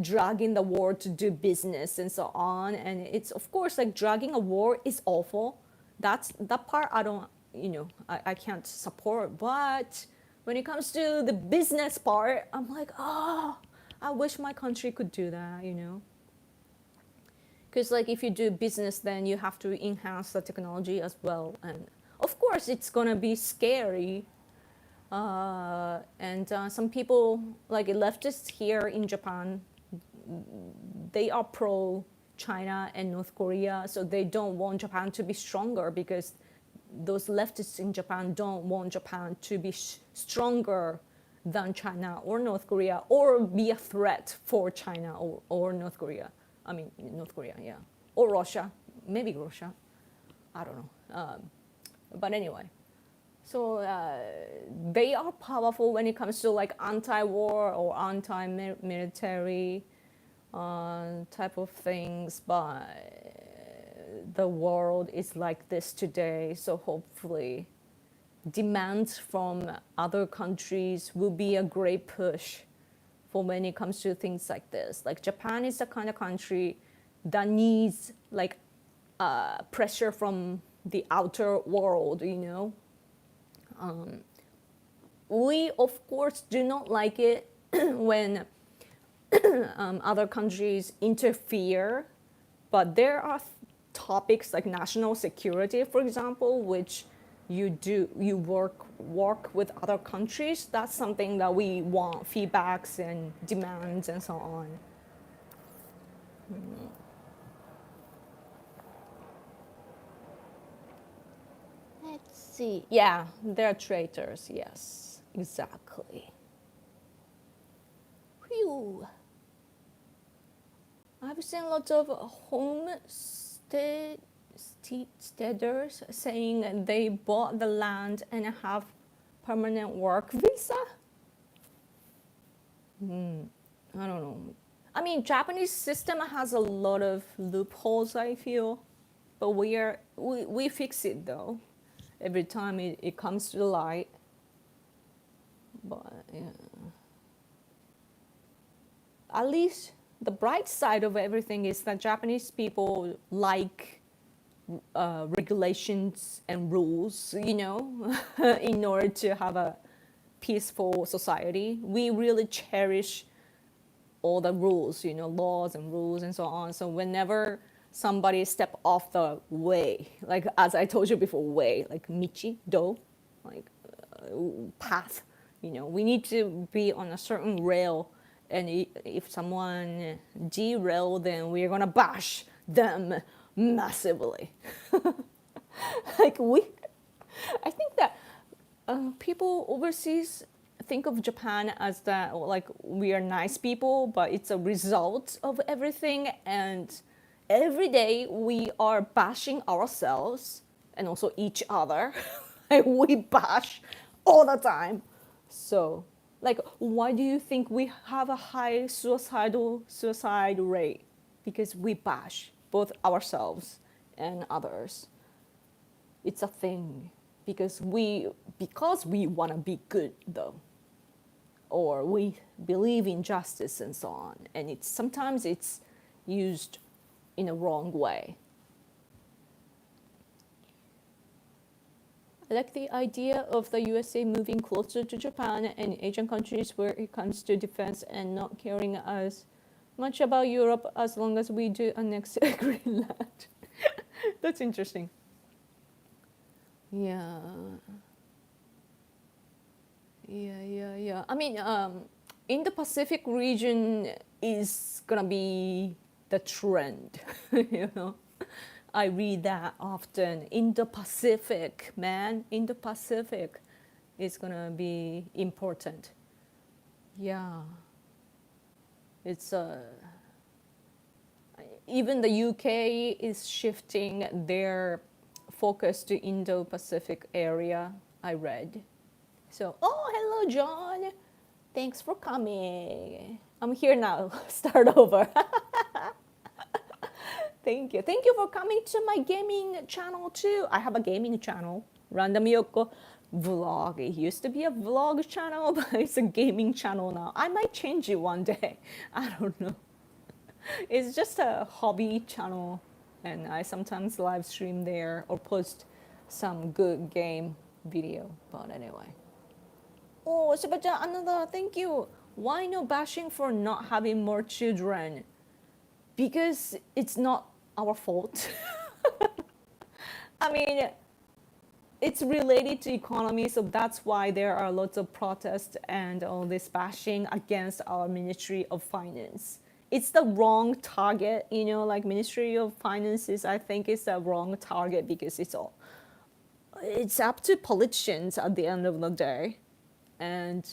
dragging the war to do business and so on. And it's, of course, like dragging a war is awful. That part I don't, you know, I can't support. But when it comes to the business part, I'm like, oh, I wish my country could do that, you know. Because like if you do business, then you have to enhance the technology as well. And of course, it's going to be scary. And some people, like leftists here in Japan, they are pro-China and North Korea. So they don't want Japan to be stronger because those leftists in Japan don't want Japan to be stronger than China or North Korea, or be a threat for China or North Korea. I mean, North Korea, yeah. Or Russia, maybe Russia. I don't know. But anyway, so they are powerful when it comes to like anti-war or anti-military type of things, but the world is like this today. So hopefully demands from other countries will be a great push for when it comes to things like this. Like Japan is the kind of country that needs like pressure from the outer world, you know. We of course do not like it when other countries interfere, but there are topics like national security, for example, which you work with other countries. That's something that we want feedbacks and demands and so on. Let's see. Yeah, they're traitors. Yes, exactly. Phew. I've seen lots of homesteaders saying they bought the land and have permanent work visa. I don't know. I mean, Japanese system has a lot of loopholes, I feel, but we fix it though. Every time it comes to the light. But yeah. At least the bright side of everything is that Japanese people like regulations and rules, in order to have a peaceful society. We really cherish all the rules, laws and rules and so on. So whenever somebody step off the way, like as I told you before, way, like michi, do, like path, we need to be on a certain rail. And if someone derail, then we're gonna bash them massively. like I think that people overseas think of Japan as that, like, we are nice people, but it's a result of everything. And every day we are bashing ourselves and also each other. Like, we bash all the time. So, like, why do you think we have a high suicide rate? Because we bash both ourselves and others. It's a thing because we want to be good though, or we believe in justice and so on, and sometimes it's used in a wrong way. I like the idea of the USA moving closer to Japan and Asian countries where it comes to defense and not caring as much about Europe as long as we do annex Greenland. That's interesting. Yeah. I mean, in the Pacific region is gonna be the trend, I read that often. Indo-Pacific, man. Indo-Pacific is gonna be important. Yeah. It's even the UK is shifting their focus to Indo-Pacific area, I read. So, oh, hello, John. Thanks for coming. I'm here now. Start over. Thank you. Thank you for coming to my gaming channel too. I have a gaming channel, Random Yoko Vlog. It used to be a vlog channel, but it's a gaming channel now. I might change it one day. I don't know. It's just a hobby channel, and I sometimes live stream there or post some good game video. But anyway. Oh, Sebastian, another thank you. Why no bashing for not having more children? Because it's not our fault. I mean, it's related to economy, so that's why there are lots of protests and all this bashing against our Ministry of Finance. It's the wrong target, like Ministry of Finances, I think it's the wrong target because it's up to politicians at the end of the day. And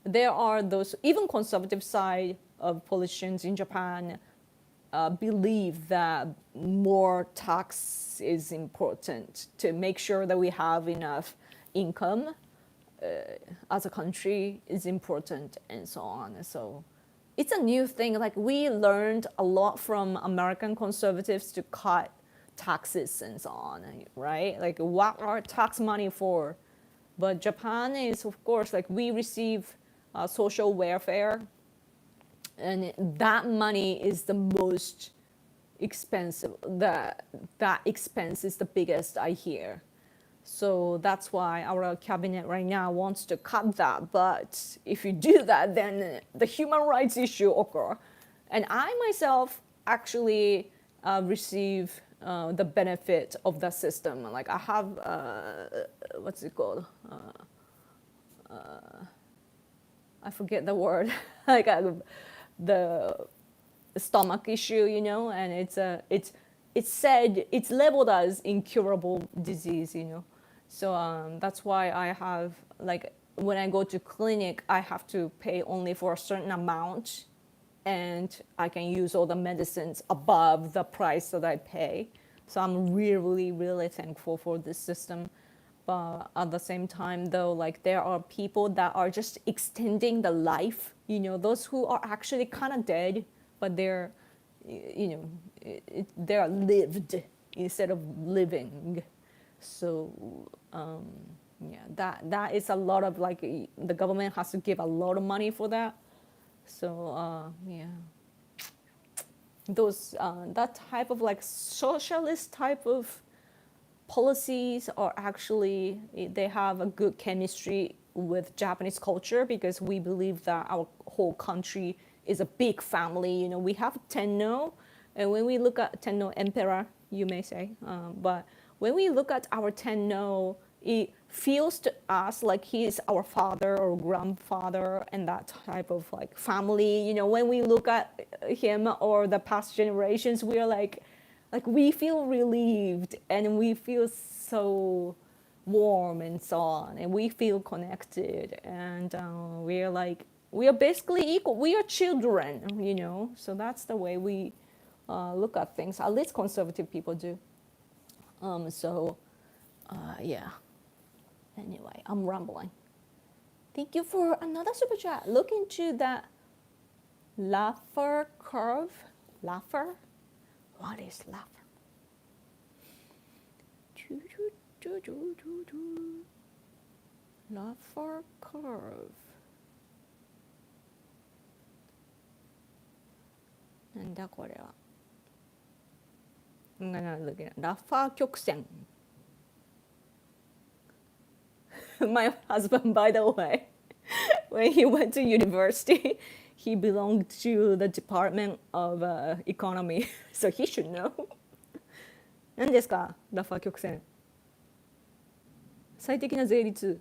there are those, even conservative side of politicians in Japan believe that more tax is important to make sure that we have enough income as a country is important and so on. So it's a new thing. Like, we learned a lot from American conservatives to cut taxes and so on, right? Like, what are tax money for? But Japan is, of course, like, we receive social welfare, and that money is the most expensive. That expense is the biggest, I hear. So that's why our cabinet right now wants to cut that. But if you do that, then the human rights issue occur. And I myself actually receive the benefit of the system. Like, I have, what's it called? I forget the word. Like, the stomach issue, you know, and it's said it's labeled as incurable disease, you know. So that's why I have like when I go to clinic, I have to pay only for a certain amount, and I can use all the medicines above the price that I pay. So I'm really, really thankful for this system. But at the same time, though, like there are people that are just extending the life, you know, those who are actually kind of dead, but they're, you know, they're lived instead of living. So yeah, that is a lot of like the government has to give a lot of money for that. So yeah, those that type of like socialist type of policies are actually they have a good chemistry with Japanese culture because we believe that our whole country is a big family. You know, we have Tenno, and when we look at Tenno Emperor, you may say, but when we look at our Tenno, it feels to us like he is our father or grandfather and that type of like family. You know, when we look at him or the past generations, we are like we feel relieved and we feel so warm and so on, and we feel connected, and we are basically equal. We are children, you know. So that's the way we look at things. At least conservative people do. Yeah. Anyway, I'm rambling. Thank you for another super chat. Look into that Laffer curve. Laffer? What is Laffer? Laffer curve. なんだこれは。I'm gonna look at it. ラッファー曲線。My husband, by the way, when he went to university, he belonged to the Department of Economy, so he should know. 何ですか、ラッファー曲線。最適な税率。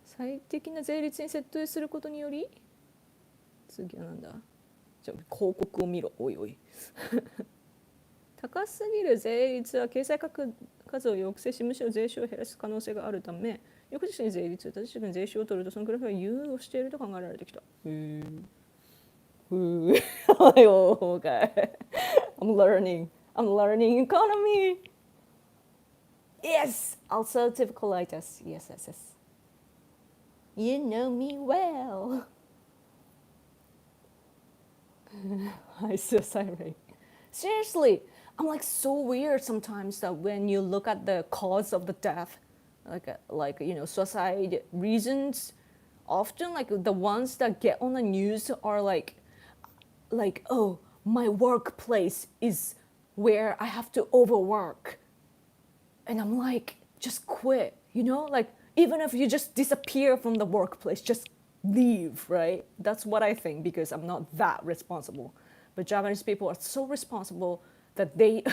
最適な税率に設定することにより、次はなんだ。広告を見ろ、おいおい。高すぎる税率は経済数を抑制し、むしろ税収を減らす可能性があるため、翌日に税率、正しく税収を取るとそのくらいは優遇をしていると考えられてきた。Okay. I'm learning economy. Yes, ulcerative colitis. Yes. You know me well. I so sorry. Seriously, I'm like so weird sometimes that when you look at the cause of the death, like you know, suicide reasons, often like the ones that get on the news are like oh, my workplace is where I have to overwork, and I'm like, just quit, you know, like even if you just disappear from the workplace, just leave, right? That's what I think, because I'm not that responsible. But Japanese people are so responsible that they,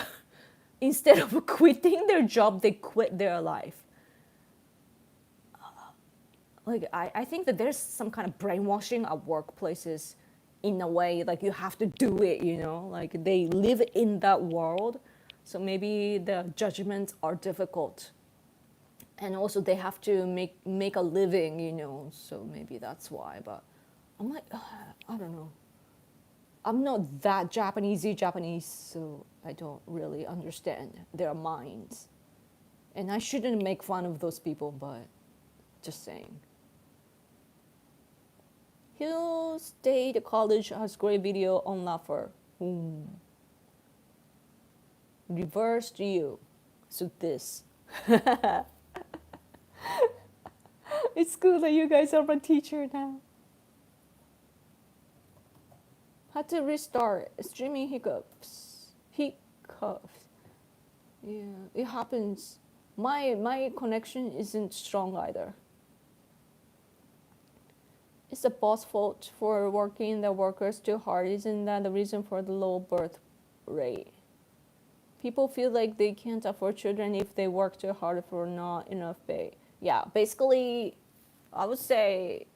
instead of quitting their job, they quit their life. Like I think that there's some kind of brainwashing at workplaces in a way, like you have to do it, you know, like they live in that world. So maybe the judgments are difficult. And also they have to make a living, you know, so maybe that's why. But I'm like, I don't know. I'm not that Japanese, so I don't really understand their minds. And I shouldn't make fun of those people, but just saying. Hill State College has great video on Laffer. Reversed you. So this. It's cool that you guys are my teacher now. Had to restart. Streaming hiccups. Yeah, it happens. My connection isn't strong either. It's the boss fault for working the workers too hard. Isn't that the reason for the low birth rate? People feel like they can't afford children if they work too hard for not enough pay. Yeah, basically, I would say,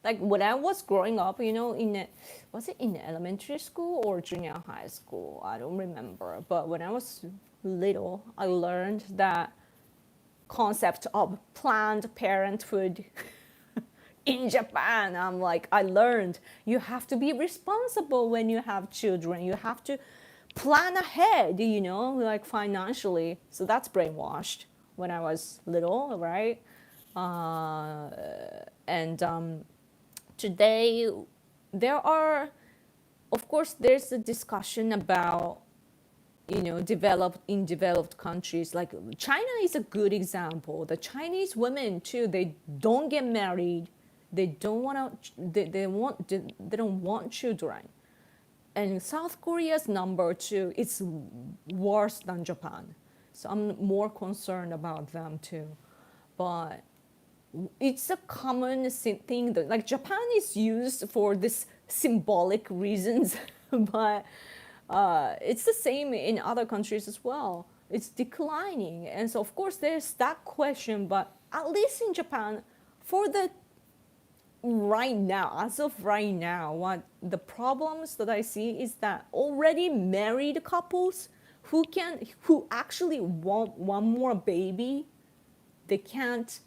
like when I was growing up, was it in elementary school or junior high school? I don't remember. But when I was little, I learned that concept of planned parenthood in Japan. I learned you have to be responsible when you have children. You have to plan ahead, like financially. So that's brainwashed when I was little, right? And today, of course, there's a discussion about developed countries. Like China is a good example. The Chinese women too, they don't get married, they don't want to, they don't want children. And South Korea's number two, it's worse than Japan. So I'm more concerned about them too. But it's a common thing that, like, Japan is used for this symbolic reasons, but it's the same in other countries as well. It's declining. And so, of course, there's that question, but at least in Japan, for the right now, as of right now, what the problems that I see is that already married couples who actually want one more baby, they can't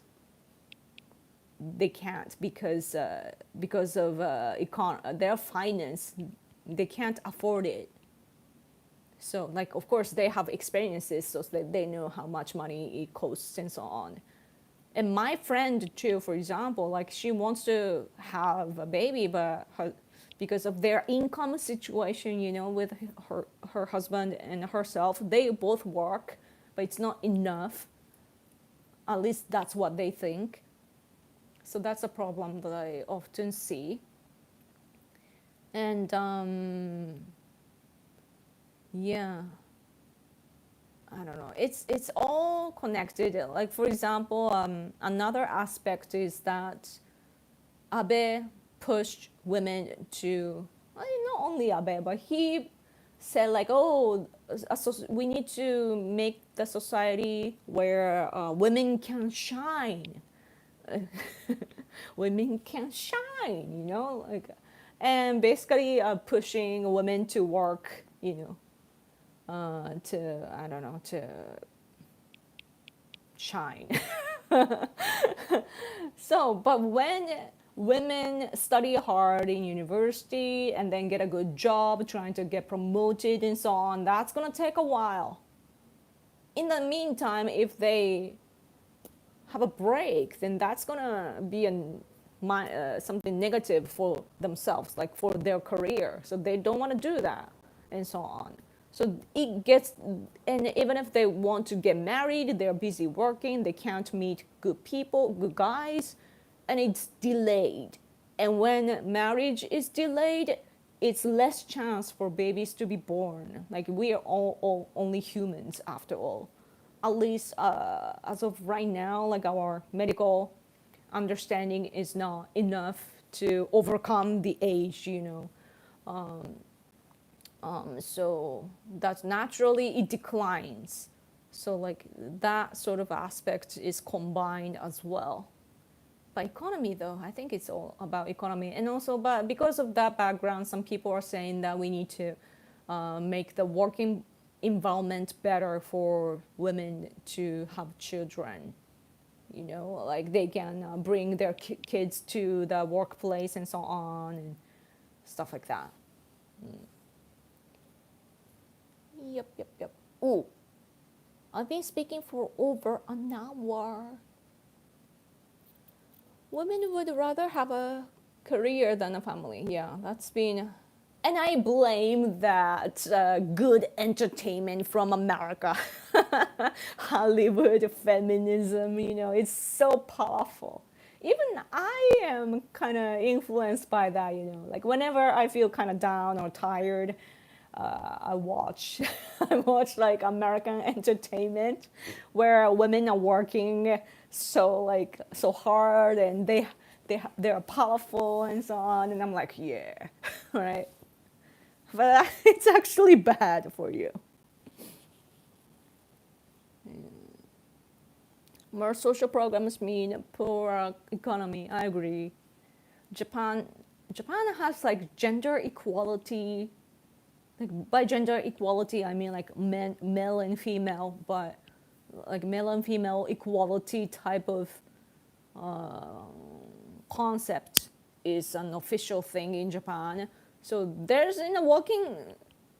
because of their finance, they can't afford it. So, like, of course, they have experiences, so that they know how much money it costs and so on. And my friend too, for example, like, she wants to have a baby, but because of their income situation, with her husband and herself, they both work, but it's not enough. At least that's what they think. So that's a problem that I often see. And yeah, I don't know. It's all connected. Like, for example, another aspect is that Abe pushed women to, well, not only Abe, but he said, like, oh, we need to make the society where women can shine. Women can shine, like, and basically pushing women to work, to, I don't know, to shine. So, but when women study hard in university and then get a good job, trying to get promoted and so on, that's gonna take a while. In the meantime, if they have a break, then that's gonna be something negative for themselves, like for their career. So they don't want to do that, and so on. So it gets, and even if they want to get married, they're busy working, they can't meet good people, good guys, and it's delayed. And when marriage is delayed, it's less chance for babies to be born. Like, we are all only humans after all. At least as of right now, like, our medical understanding is not enough to overcome the age, so that's naturally it declines. So, like, that sort of aspect is combined as well. But economy, though, I think it's all about economy. And also, but because of that background, some people are saying that we need to make the working environment better for women to have children. Like, they can bring their kids to the workplace and so on, and stuff like that. Yep. Oh, I've been speaking for over an hour. Women would rather have a career than a family. Yeah, that's been... And I blame that good entertainment from America. Hollywood feminism, it's so powerful. Even I am kind of influenced by that, Like, whenever I feel kind of down or tired, I watch like American entertainment where women are working so hard, and they're powerful and so on, and I'm like, yeah, right? But it's actually bad for you. More social programs mean poorer economy. I agree. Japan, Japan has like gender equality. Like by gender equality, I mean like male and female, but like male and female equality type of concept is an official thing in Japan. So there's in a walking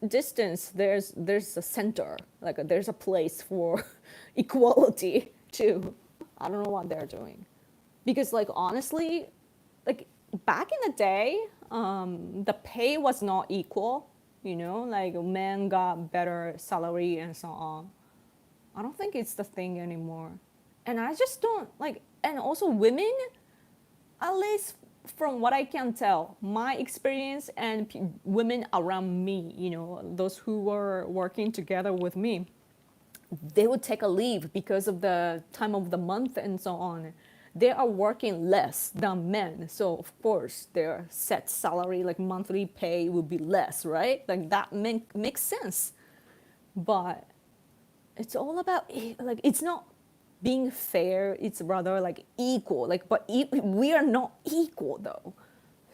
distance, there's a center, like there's a place for equality too. I don't know what they're doing, because like honestly, like back in the day, the pay was not equal. You know, like men got better salary and so on. I don't think it's the thing anymore. And I just don't like, and also women, at least from what I can tell, my experience and women around me, you know, those who were working together with me, they would take a leave because of the time of the month and so on. They are working less than men. So of course their set salary, like monthly pay, would be less, right? Like that makes sense. But it's all about like it's not being fair, it's rather like equal, like but we are not equal though.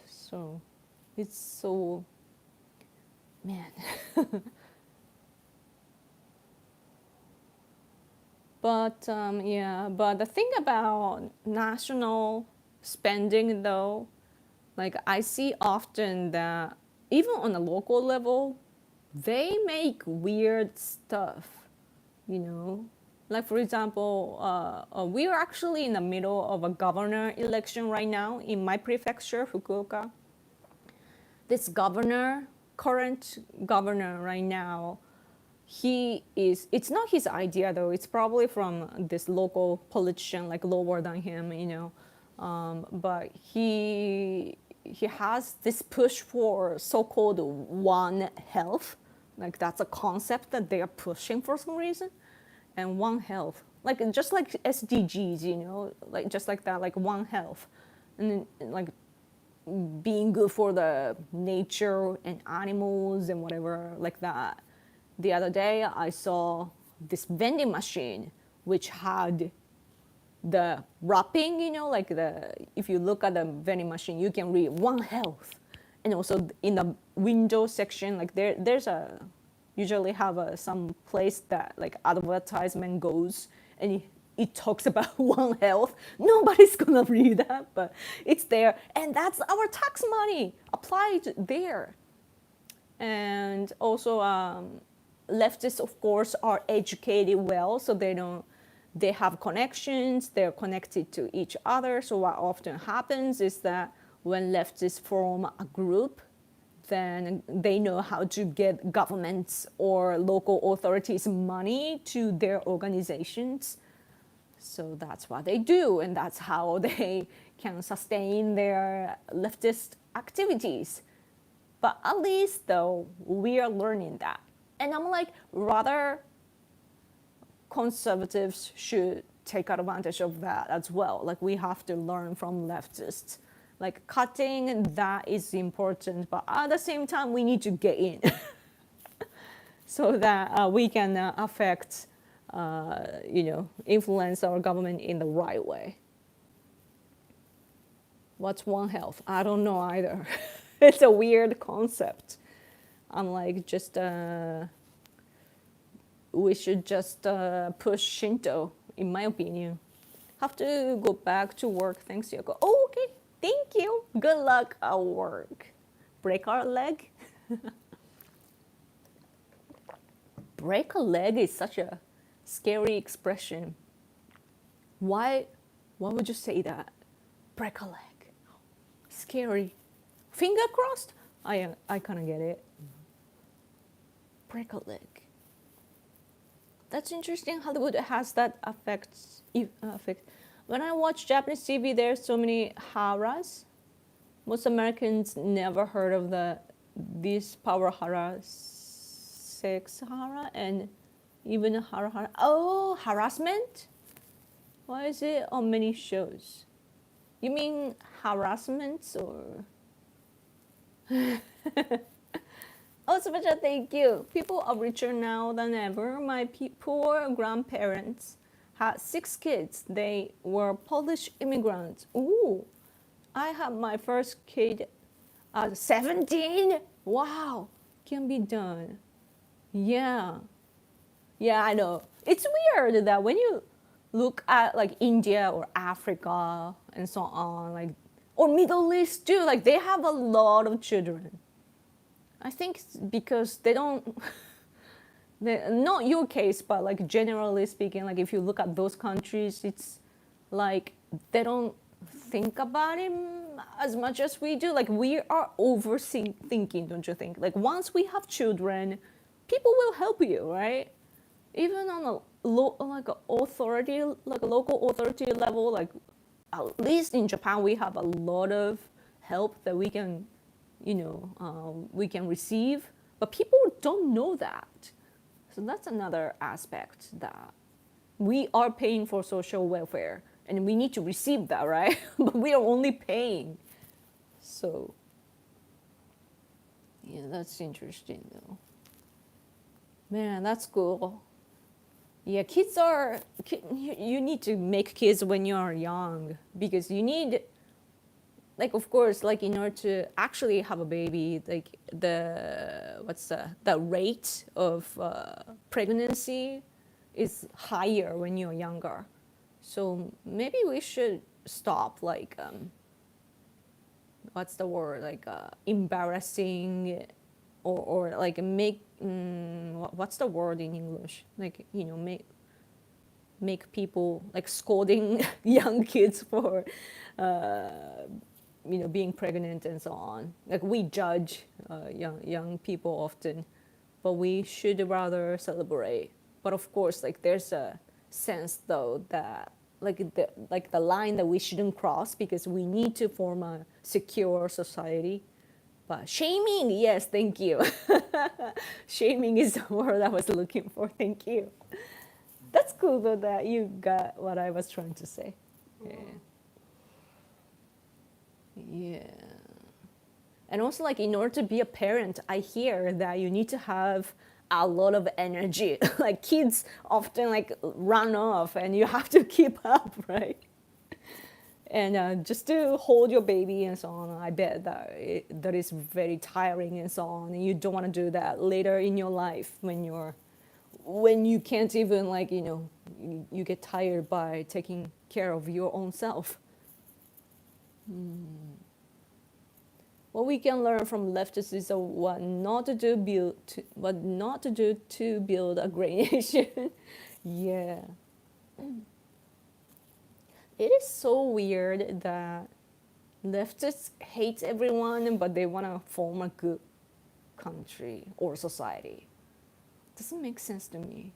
So it's so, man. But yeah, but the thing about national spending though, like I see often that even on a local level, they make weird stuff, you know. Like for example, we are actually in the middle of a governor election right now in my prefecture, Fukuoka. This governor, current governor right now, it's not his idea though, it's probably from this local politician like lower than him, you know. But he has this push for so-called One Health, like that's a concept that they are pushing for some reason. And One Health, like just like SDGs, you know, like just like that, like One Health, and then, like being good for the nature and animals and whatever like that. The other day I saw this vending machine which had the wrapping, you know, like the if you look at the vending machine, you can read One Health, and also in the window section, like there's a usually have some place that like advertisement goes, and it talks about One Health. Nobody's gonna read that, but it's there, and that's our tax money applied there. And also leftists of course are educated well, so they have connections, they're connected to each other. So what often happens is that when leftists form a group, then they know how to get governments or local authorities money to their organizations. So that's what they do, and that's how they can sustain their leftist activities. But at least though, we are learning that. And I'm like, rather conservatives should take advantage of that as well. Like we have to learn from leftists. Like cutting, that is important, but at the same time, we need to get in so that we can affect, you know, influence our government in the right way. What's One Health? I don't know either. It's a weird concept. I'm like, just we should just push Shinto, in my opinion. Have to go back to work. Thanks, Yoko. Oh, okay. Thank you. Good luck at work. Break our leg? Break a leg is such a scary expression. Why would you say that? Break a leg. Scary. Finger crossed? I kind of get it. Break a leg. That's interesting. Hollywood has that effect. When I watch Japanese TV, there's so many haras. Most Americans never heard of these power hara, sex hara, and even hara. Oh, harassment? Why is it on many shows? You mean harassments or? Oh, Sabacha, thank you. People are richer now than ever. My poor grandparents had 6 kids. They were Polish immigrants. Ooh, I had my first kid at 17. Wow, can be done. Yeah. Yeah, I know. It's weird that when you look at like India or Africa and so on, like, or Middle East too, like they have a lot of children. I think it's because they don't, not your case, but like generally speaking, like if you look at those countries, it's like they don't think about it as much as we do. Like we are overthinking, don't you think? Like once we have children, people will help you, right? Even on a like a authority, like a local authority level, like at least in Japan, we have a lot of help that we can, we can receive. But people don't know that. So that's another aspect that we are paying for social welfare and we need to receive that, right? But we are only paying. So, yeah, that's interesting though. Man, that's cool. Yeah, you need to make kids when you are young because you need, like, of course, like in order to actually have a baby, like the rate of pregnancy is higher when you're younger. So maybe we should stop like, what's the word, like embarrassing or like make, what's the word in English? Like, make people like scolding young kids for, being pregnant and so on. Like we judge young people often, but we should rather celebrate. But of course, like there's a sense though that like the line that we shouldn't cross because we need to form a secure society. But shaming, yes, thank you. Shaming is the word I was looking for. Thank you. That's cool though that you got what I was trying to say. Yeah. Yeah. And also like in order to be a parent, I hear that you need to have a lot of energy. Like kids often like run off and you have to keep up, right? And just to hold your baby and so on, I bet that is very tiring and so on. And you don't want to do that later in your life when you can't even like, you get tired by taking care of your own self. What we can learn from leftists is what not to do to build a great nation. Yeah. It is so weird that leftists hate everyone, but they want to form a good country or society. Doesn't make sense to me.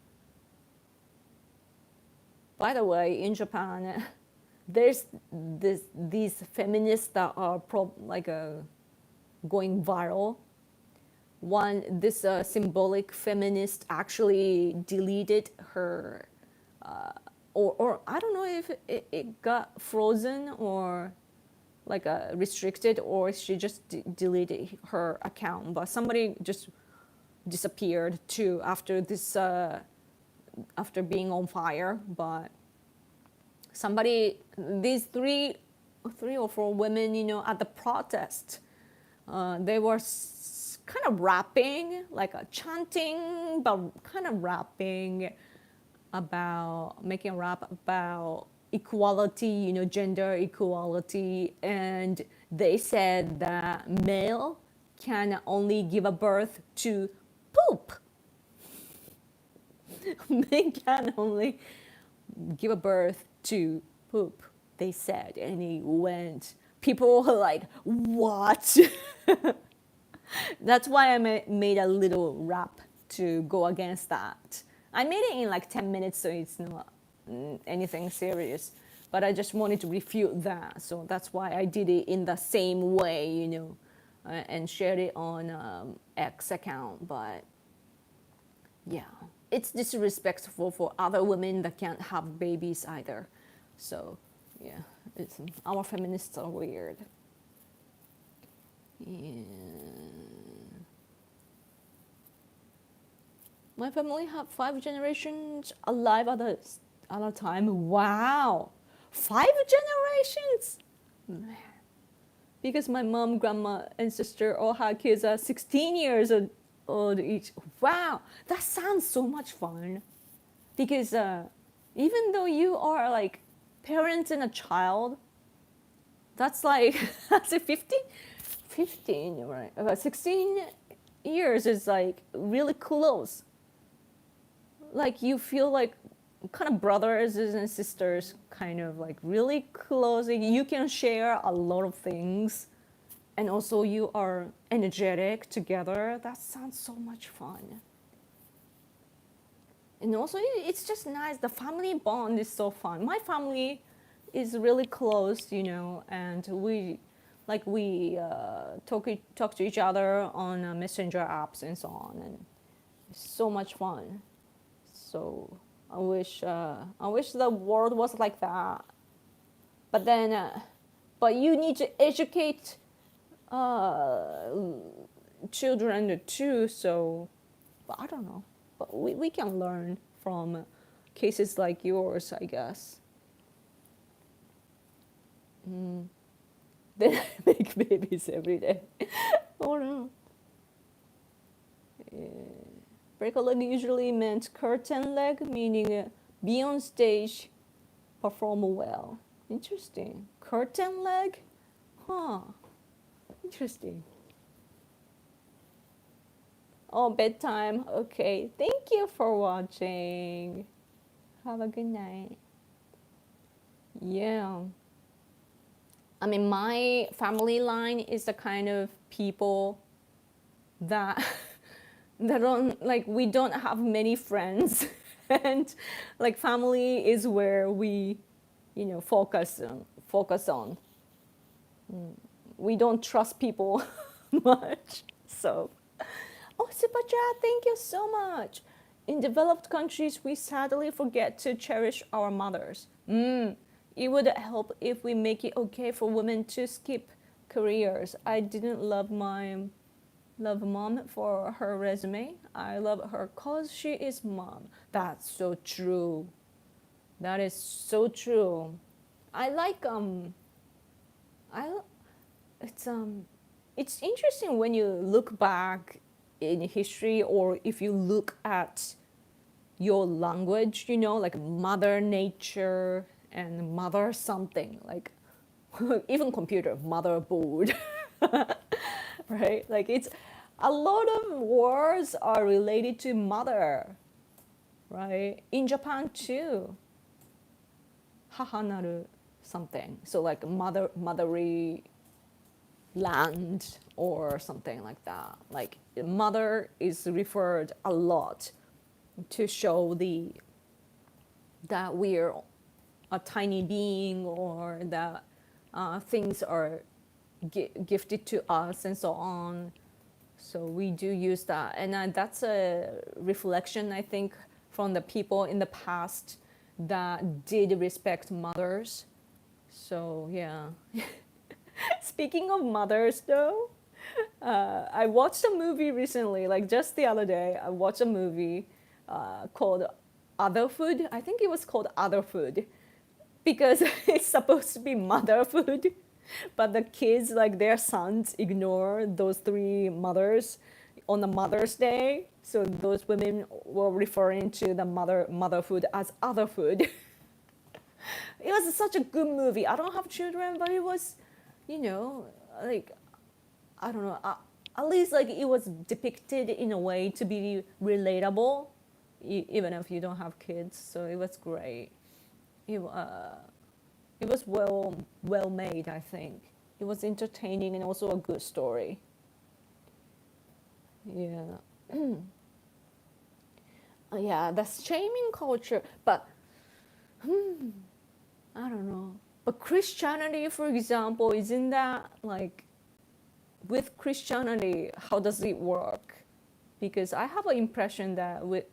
By the way, in Japan, there's these feminists that are going viral. This symbolic feminist actually deleted her, or I don't know if it got frozen or like restricted, or she just deleted her account. But somebody just disappeared too after this, after being on fire. But these three or four women, at the protest, they were kind of rapping, like chanting, but kind of rapping about, making a rap about equality, gender equality. And they said that male can only give a birth to poop. Men can only give a birth to poop, they said. And it went, people were like, what? That's why I made a little rap to go against that. I made it in like 10 minutes, so it's not anything serious. But I just wanted to refute that. So that's why I did it in the same way, and shared it on X account. But yeah, it's disrespectful for other women that can't have babies either. So yeah, our feminists are weird. Yeah. My family have 5 generations alive at a time. Wow, 5 generations. Man. Because my mom, grandma, and sister all had kids at 16 years old each. Wow, that sounds so much fun. Because even though you are like parents and a child, that's like that's a 15, right? About 16 years is like really close. Like you feel like kind of brothers and sisters, kind of like really close. You can share a lot of things, and also you are energetic together. That sounds so much fun. And also it's just nice. The family bond is so fun. My family is really close, and talk to each other on messenger apps and so on, and it's so much fun. So I wish the world was like that. But then, but you need to educate children too. So, but I don't know. But we can learn from cases like yours, I guess. Then I make babies every day. Oh no. Break a leg usually meant curtain leg, meaning be on stage, perform well. Interesting. Curtain leg? Huh. Interesting. Oh, bedtime. Okay. Thank you for watching. Have a good night. Yeah. I mean, my family line is the kind of people that that don't like we don't have many friends and like family is where we focus on. We don't trust people much. So oh, super chat, thank you so much. In developed countries we sadly forget to cherish our mothers. It would help if we make it okay for women to skip careers. I didn't love mom for her resume. I love her cause she is mom. That's so true. That is so true. I like it's interesting when you look back in history, or if you look at your language, like mother nature and mother something, like even computer motherboard. Right? Like it's a lot of words are related to mother, right? In Japan too. Hahanaru something. So like motherly land or something like that. Like mother is referred a lot to show that we're a tiny being, or that things are gifted to us and so on. So we do use that, and that's a reflection, I think, from the people in the past that did respect mothers. So yeah. Speaking of mothers, though, I watched a movie recently, like just the other day. I watched a movie called Otherfood. I think it was called Otherfood because it's supposed to be motherfood, but the kids, like their sons, ignore those three mothers on the Mother's Day. So those women were referring to the motherfood as otherfood. It was such a good movie. I don't have children, but it was, like, I don't know, at least like it was depicted in a way to be relatable, even if you don't have kids. So it was great. It was well made, I think. It was entertaining and also a good story. Yeah. Yeah, the shaming culture, but I don't know. But Christianity, for example, isn't that like, with Christianity, how does it work? Because I have an impression that with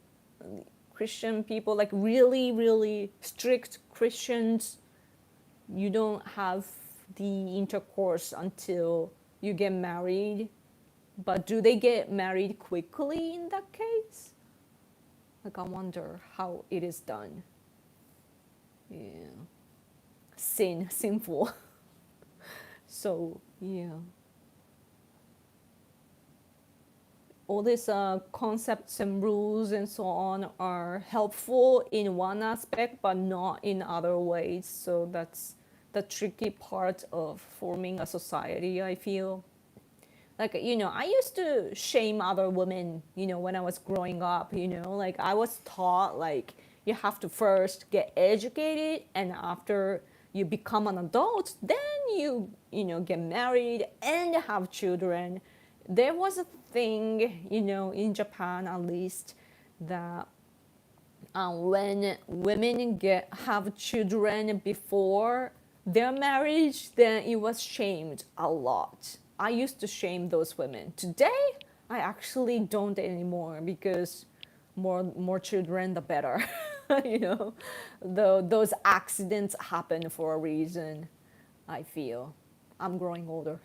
Christian people, like really, really strict Christians, you don't have the intercourse until you get married. But do they get married quickly in that case? Like, I wonder how it is done. Yeah. Sinful. So, yeah. All these concepts and rules and so on are helpful in one aspect, but not in other ways. So that's the tricky part of forming a society, I feel. Like, I used to shame other women, when I was growing up, like I was taught like you have to first get educated, and after you become an adult, then get married and have children. There was a thing, in Japan at least, that when women have children before their marriage, then it was shamed a lot. I used to shame those women. Today, I actually don't anymore, because more children, the better. Though those accidents happen for a reason. I feel I'm growing older.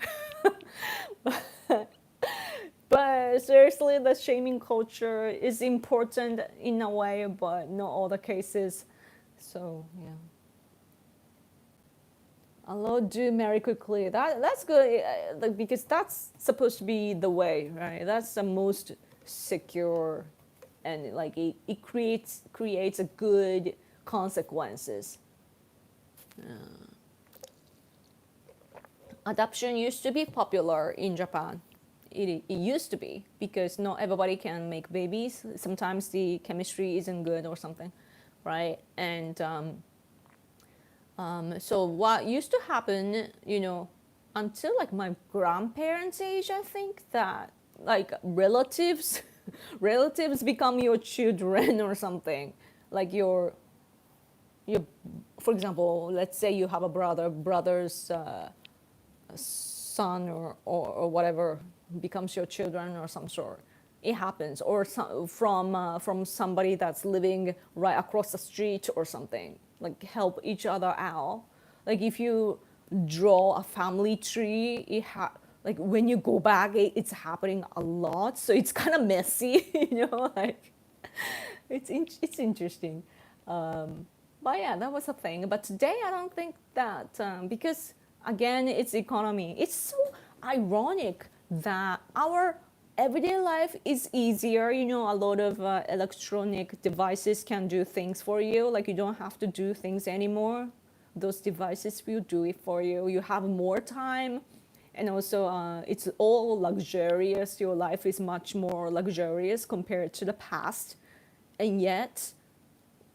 But seriously, the shaming culture is important in a way, but not all the cases. So yeah. Although do marry quickly. That's good, because that's supposed to be the way, right? That's the most secure, and like it creates a good consequences. Adoption used to be popular in Japan. It used to be, because not everybody can make babies. Sometimes the chemistry isn't good or something, right? And so what used to happen, until like my grandparents' age, I think, that like relatives, relatives become your children or something. Like your, for example, let's say you have a brother's son or whatever becomes your children or some sort. It happens, or from somebody that's living right across the street or something. Like help each other out. Like if you draw a family tree, like when you go back, it's happening a lot. So it's kind of messy, like it's interesting. But yeah, that was a thing. But today, I don't think that, because again, it's economy. It's so ironic that our everyday life is easier. A lot of electronic devices can do things for you. Like you don't have to do things anymore. Those devices will do it for you. You have more time. And also, it's all luxurious. Your life is much more luxurious compared to the past. And yet,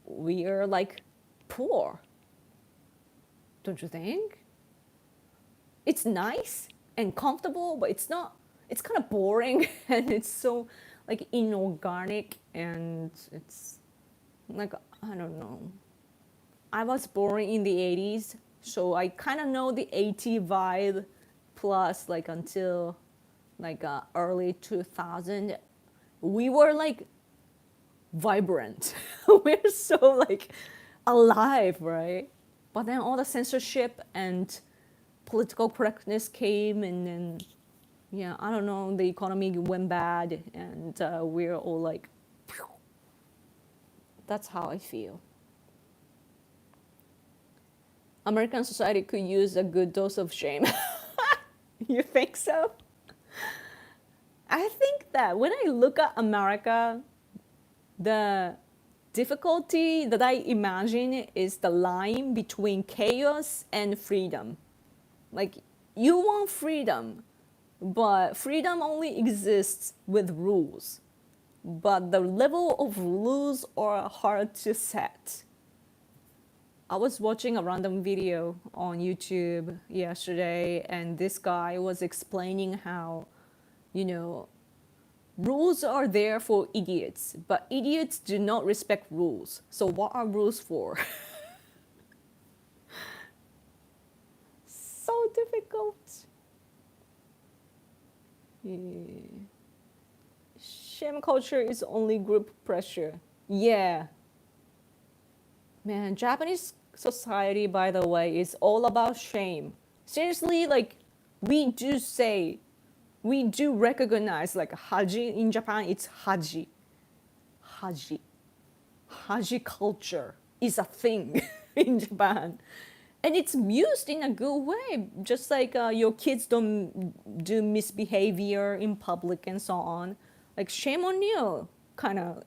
we are like poor. Don't you think? It's nice and comfortable, but it's not. It's kind of boring, and it's so like inorganic, and it's like, I don't know. I was born in the 80s, so I kind of know the 80 vibe, plus like until like early 2000. We were like vibrant. We're so like alive, right? But then all the censorship and political correctness came, and then yeah, I don't know, the economy went bad, and we're all like, phew. That's how I feel. American society could use a good dose of shame. You think so? I think that when I look at America, the difficulty that I imagine is the line between chaos and freedom. Like, you want freedom, but freedom only exists with rules. But the level of rules are hard to set. I was watching a random video on YouTube yesterday, and this guy was explaining how, rules are there for idiots, but idiots do not respect rules. So what are rules for? So difficult. Yeah. Shame culture is only group pressure. Yeah. Man, Japanese society, by the way, is all about shame. Seriously, like, we do recognize, like, haji in Japan, it's haji. Haji. Haji culture is a thing. in Japan. And it's used in a good way, just like your kids don't do misbehavior in public and so on. Like shame on you, kind of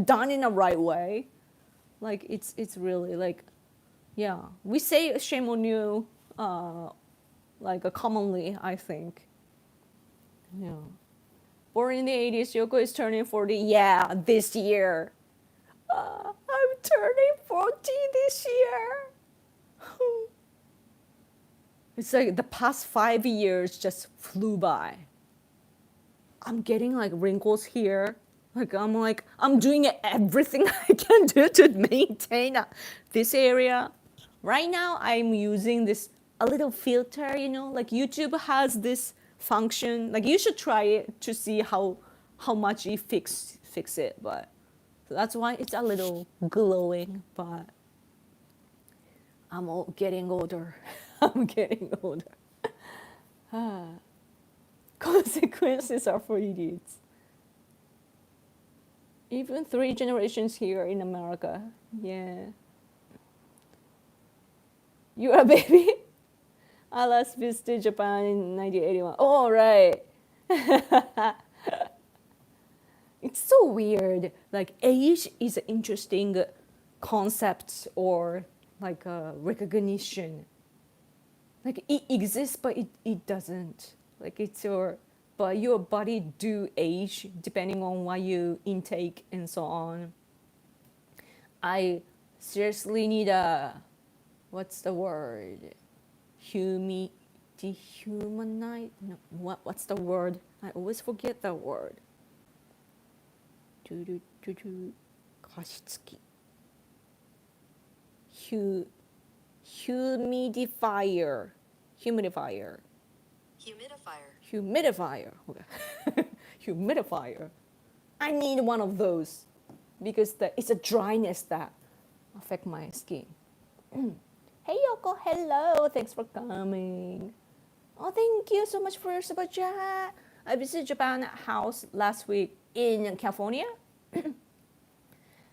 done in a right way. Like it's really like, yeah, we say shame on you like commonly, I think. Yeah. Born in the 80s, Yoko is turning 40. Yeah, this year. I'm turning 40 this year. It's like the past 5 years just flew by. I'm getting like wrinkles here. I'm doing everything I can do to maintain this area. Right now, I'm using this a little filter. Like YouTube has this function. Like you should try it to see how much it fix it. But so that's why it's a little glowing. But getting older. I'm getting older. Consequences are for idiots. Even 3 generations here in America. Yeah. You're a baby? I last visited Japan in 1981. Oh, right. It's so weird. Like, age is an interesting concept or like a recognition. Like, it exists, but it doesn't. Like, but your body do age depending on what you intake and so on. I seriously need what's the word? Dehumanize? No, what's the word? I always forget the word. 加湿器 humidifier. Humidifier. Humidifier. I need one of those because it's a dryness that affect my skin. Hey Yoko, hello. Thanks for coming. Oh, thank you so much for your super chat. I visited Japan House last week in California.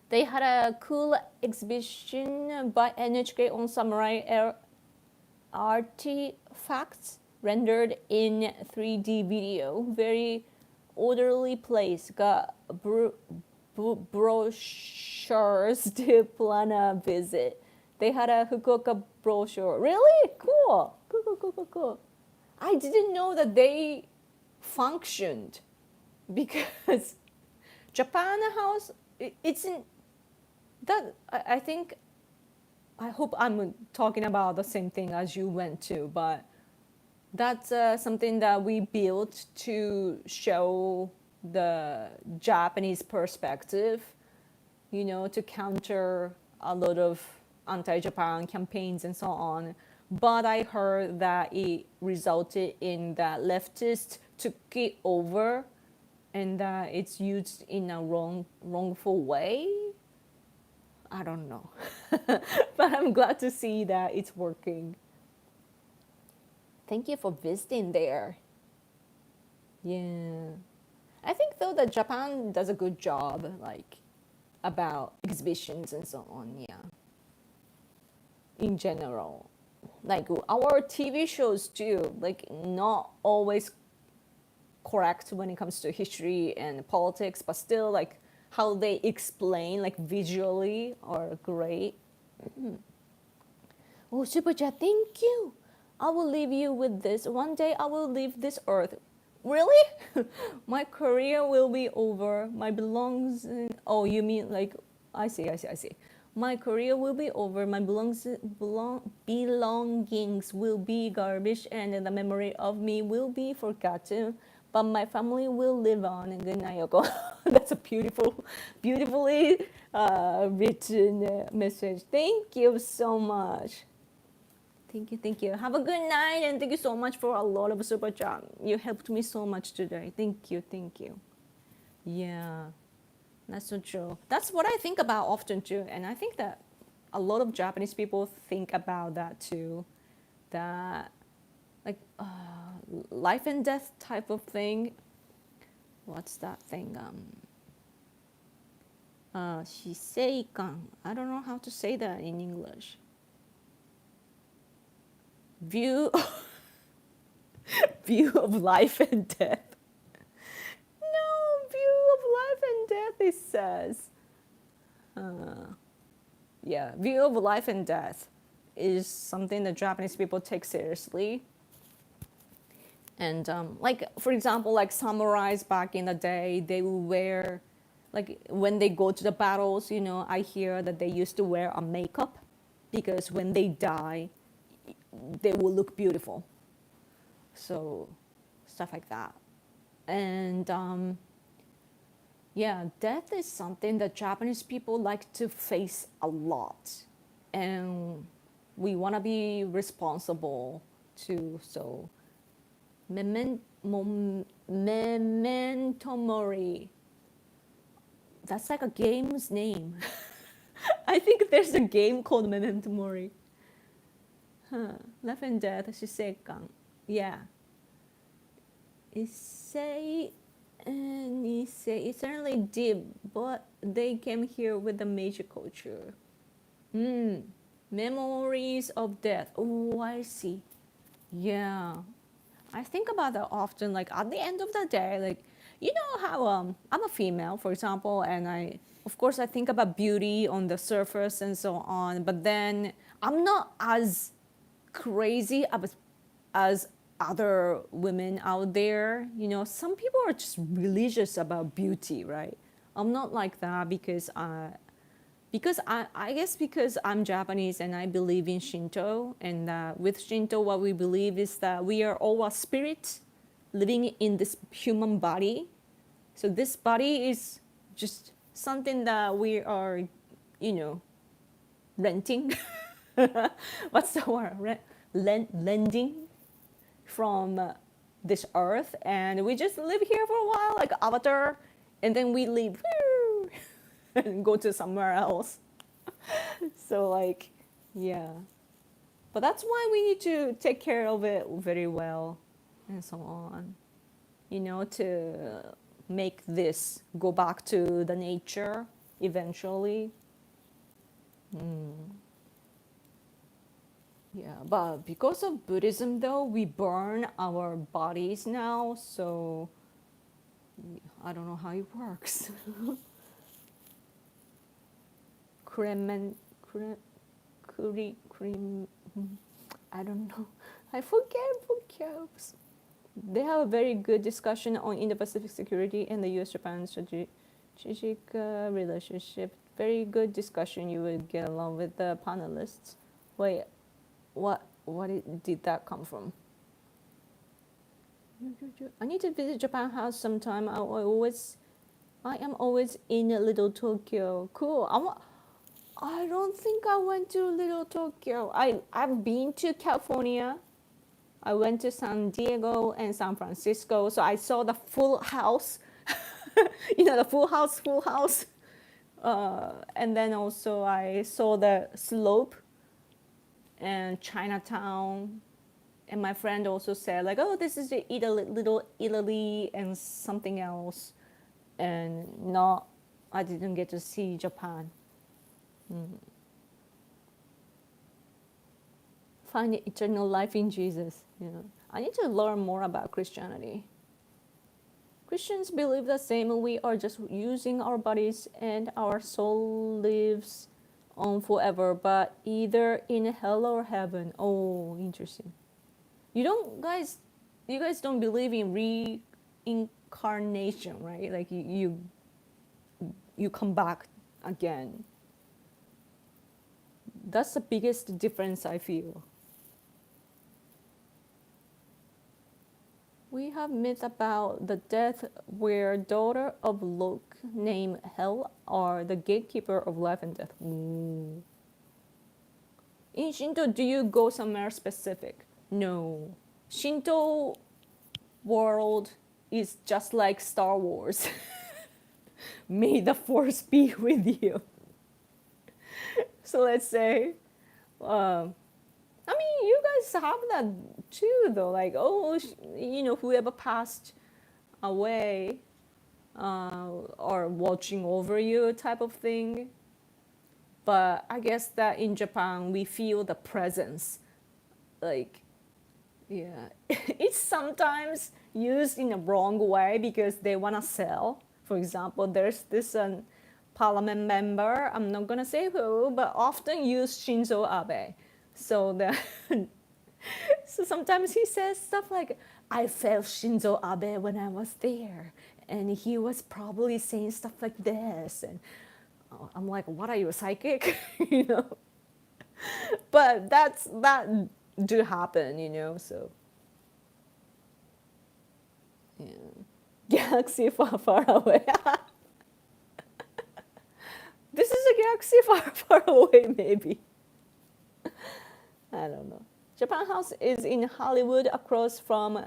They had a cool exhibition by NHK on samurai artifacts rendered in 3D video. Very orderly place. Got brochures to plan a visit. They had a Fukuoka brochure. Really? Cool. Cool. I didn't know that they functioned because Japan House, it's in that, I think, I hope I'm talking about the same thing as you went to, but that's something that we built to show the Japanese perspective, to counter a lot of anti-Japan campaigns and so on. But I heard that it resulted in that leftists took it over and that it's used in a wrongful way. I don't know. But I'm glad to see that it's working. Thank you for visiting there. Yeah. I think though that Japan does a good job, like, about exhibitions and so on, yeah. In general. Like, our TV shows too, like, not always correct when it comes to history and politics, but still, like, how they explain, like, visually are great. Oh, Super Chat, thank you. I will leave you with this. One day I will leave this earth. Really? My career will be over. My belongs. Oh, you mean like? I see. My career will be over. My belongings will be garbage, and the memory of me will be forgotten. But my family will live on. And good night, Yoko. That's a beautifully written message. Thank you so much. Thank you. Have a good night, and thank you so much for a lot of super chat. You helped me so much today. Thank you. Yeah, that's so true. That's what I think about often too, and I think that a lot of Japanese people think about that too. That, like, life and death type of thing. What's that thing? Shiseikan. I don't know how to say that in English. view view of life and death. No, view of life and death, it says. Yeah, view of life and death is something that Japanese people take seriously. And like, for example, like samurais back in the day, they would wear, like when they go to the battles, you know, I hear that they used to wear a makeup because when they die, they will look beautiful. So stuff like that. And yeah, death is something that Japanese people like to face a lot. And we want to be responsible too. So memento mori. That's like a game's name. I think there's a game called Memento Mori. Life and Death, Shisekan. Yeah. Issei and Issei. It's certainly deep, but they came here with the major culture. Memories of death. Oh, I see. Yeah. I think about that often, like at the end of the day, like, you know how I'm a female, for example, and of course, I think about beauty on the surface and so on, but then I'm not as crazy as other women out there. You know, some people are just religious about beauty, right? I'm not like that because I guess because I'm Japanese and I believe in Shinto, and with Shinto, what we believe is that we are all a spirit living in this human body. So this body is just something that we are, you know, renting. What's the word? Lending from this earth, and we just live here for a while, like Avatar, and then we leave. And go to somewhere else. So like, yeah. But that's why we need to take care of it very well and so on. You know, to make this go back to the nature eventually. Yeah, but because of Buddhism though, we burn our bodies now, so I don't know how it works. I don't know. I forget vocabs. They have a very good discussion on Indo-Pacific security and the U.S.-Japan strategic relationship. Very good discussion. You would get along with the panelists. Wait, what did that come from? I need to visit Japan House sometime. I am always in Little Tokyo. Cool. I don't think I went to Little Tokyo. I've been to California. I went to San Diego and San Francisco. So I saw the full house. You know, the full house. And then also I saw the slope and Chinatown. And my friend also said like, oh, this is the Little Italy and something else. And no, I didn't get to see Japan. Find eternal life in Jesus. You know, I need to learn more about Christianity. Christians believe the same. We are just using our bodies and our soul lives on forever, but either in hell or heaven. Oh, interesting. You guys don't believe in reincarnation, right? Like you come back again. That's the biggest difference I feel. We have myth about the death where daughter of Lok named Hell are the gatekeeper of life and death. Ooh. In Shinto, do you go somewhere specific? No. Shinto world is just like Star Wars. May the force be with you. So let's say, I mean, you guys have that too, though. Like, oh, you know, whoever passed away or watching over you type of thing. But I guess that in Japan, we feel the presence. Like, Yeah, it's sometimes used in a wrong way because they want to sell. For example, there's this parliament member, I'm not going to say who, but often use Shinzo Abe. So the so sometimes he says stuff like, I felt Shinzo Abe when I was there, and he was probably saying stuff like this. And I'm like, what are you, a psychic? you know? But that do happen, so yeah. Galaxy far, far away. This is a galaxy far, far away, maybe. I don't know. Japan House is in Hollywood across from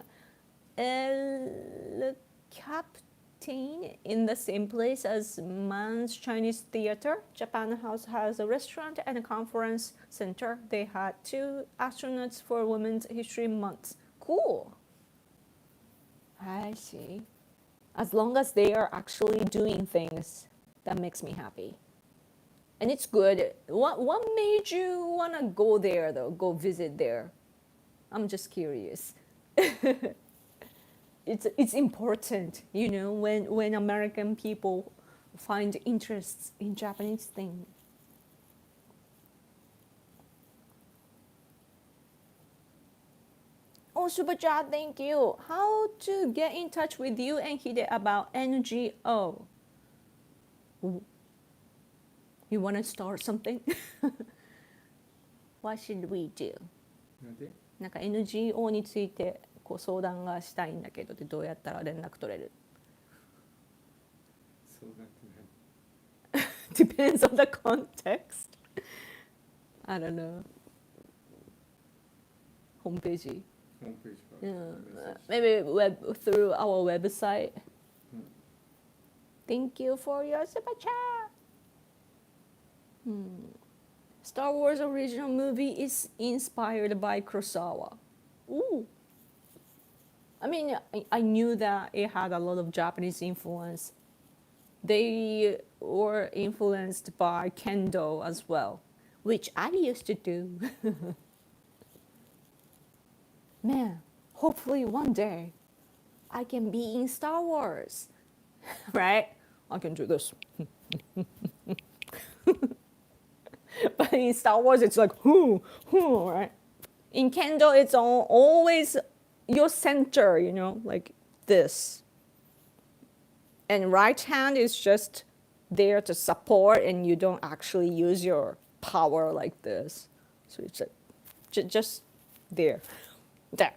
El Captain in the same place as Man's Chinese Theater. Japan House has a restaurant and a conference center. They had 2 astronauts for Women's History Month. Cool. I see. As long as they are actually doing things, that makes me happy. And it's good. What made you want to go there, though? Go visit there? I'm just curious. It's important, when American people find interests in Japanese things. Oh, super chat, thank you. How to get in touch with you and Hide about NGO? You want to start something? What should we do? なんで なんか NGO について相談がしたいんだけどってどうやったら連絡取れる？そうなってない Depends on the context. I don't know. ホームページ。ホームページから Maybe through our website. うん Thank you for your super chat. Star Wars original movie is inspired by Kurosawa. Ooh. I mean, I knew that it had a lot of Japanese influence. They were influenced by Kendo as well, which I used to do. Man, hopefully one day I can be in Star Wars, right? I can do this. But in Star Wars, it's like, right? In Kendo, it's always your center, like this. And right hand is just there to support, and you don't actually use your power like this. So it's like, just there. There.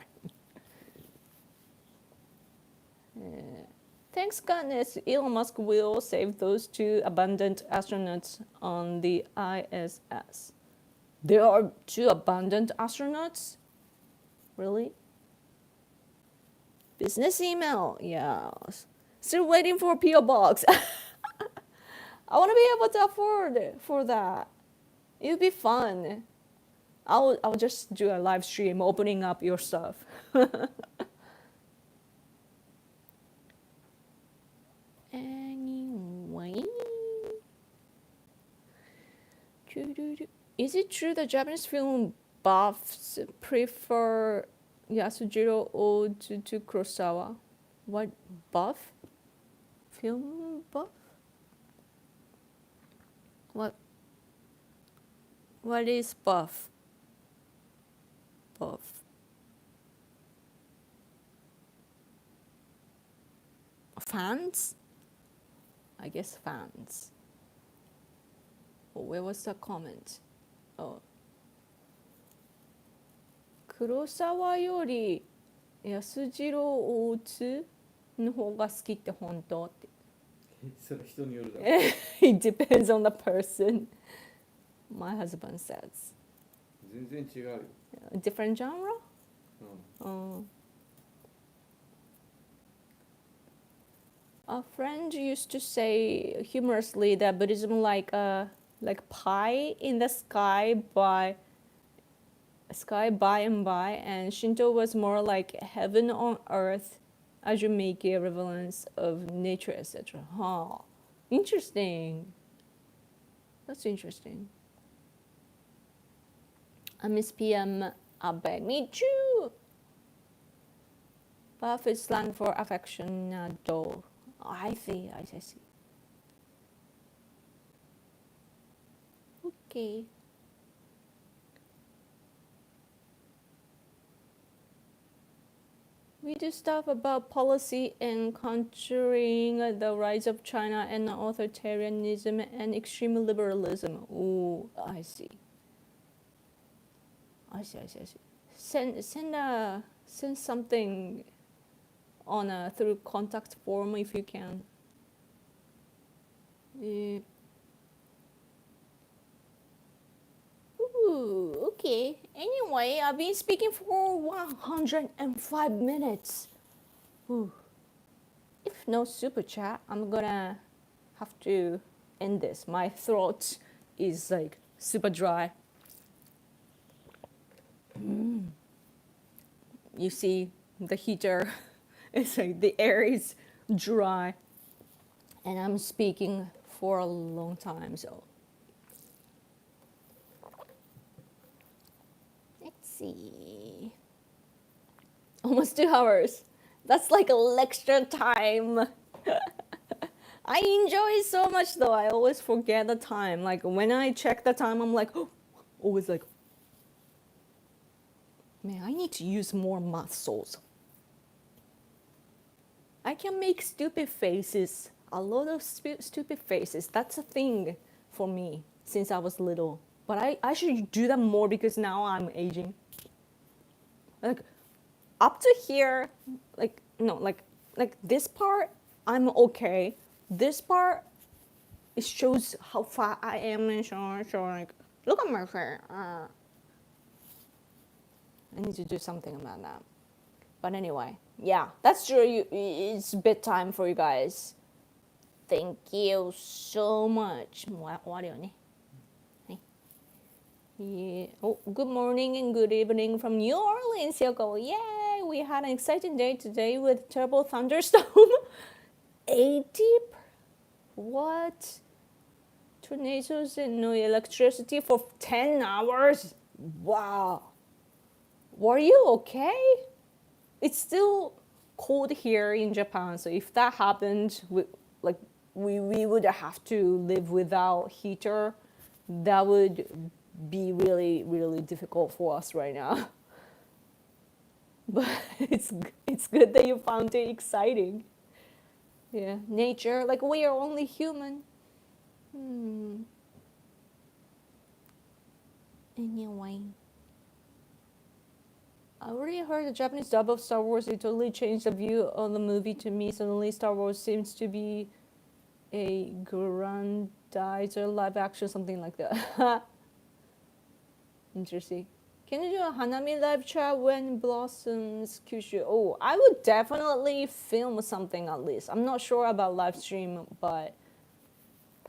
Thanks goodness, Elon Musk will save those 2 abandoned astronauts on the ISS. There are 2 abandoned astronauts? Really? Business email, yeah. Still waiting for PO box. I want to be able to afford for that. It would be fun. I'll just do a live stream opening up your stuff. Anyway. Is it true that Japanese film buffs prefer Yasujiro Ode to Kurosawa? What buff? Film buff? What is buff? Buff. Fans? I guess fans. Oh, where was the comment? Oh. 黒沢より安次郎大津の方が好きって本当って。それ人によるだろ It depends on the person. My husband says. 全然違うよ Different genre? うん A friend used to say humorously that Buddhism like pie in the sky by and by, and Shinto was more like heaven on earth as you make a relevance of nature, etc. Huh. Interesting. That's interesting. I miss PM Abe. Me too. Buff is slang for affectionado. I see. Okay. We do stuff about policy and countering the rise of China and authoritarianism and extreme liberalism. Oh, I see. Send something on through contact form if you can. Ooh, okay. Anyway, I've been speaking for 105 minutes. Ooh. If no super chat, I'm gonna have to end this. My throat is like super dry. You see the heater, it's like the air is dry and I'm speaking for a long time, so let's see. Almost 2 hours. That's like a lecture time. I enjoy it so much though. I always forget the time. Like when I check the time, I'm like, always like, man, I need to use more muscles. I can make stupid faces, a lot of stupid faces. That's a thing for me since I was little. But I should do that more because now I'm aging. Like up to here, like this part, I'm okay. This part, it shows how fat I am and so like, look at my hair. I need to do something about that. But anyway, yeah, that's true. It's bedtime for you guys. Thank you so much. Yeah. Oh, good morning and good evening from New Orleans, Yoko. Yay! We had an exciting day today with terrible thunderstorm. 80? What? Tornadoes and no electricity for 10 hours? Wow. Were you okay? It's still cold here in Japan, so if that happened, we would have to live without heater. That would be really, really difficult for us right now. But it's good that you found it exciting. Yeah, nature, like we are only human. Anyway. I already heard the Japanese dub of Star Wars. It totally changed the view on the movie to me. Suddenly, Star Wars seems to be a grandizer live action, something like that. Interesting. Can you do a Hanami live chat when blossoms Kyushu? Oh, I would definitely film something at least. I'm not sure about live stream, but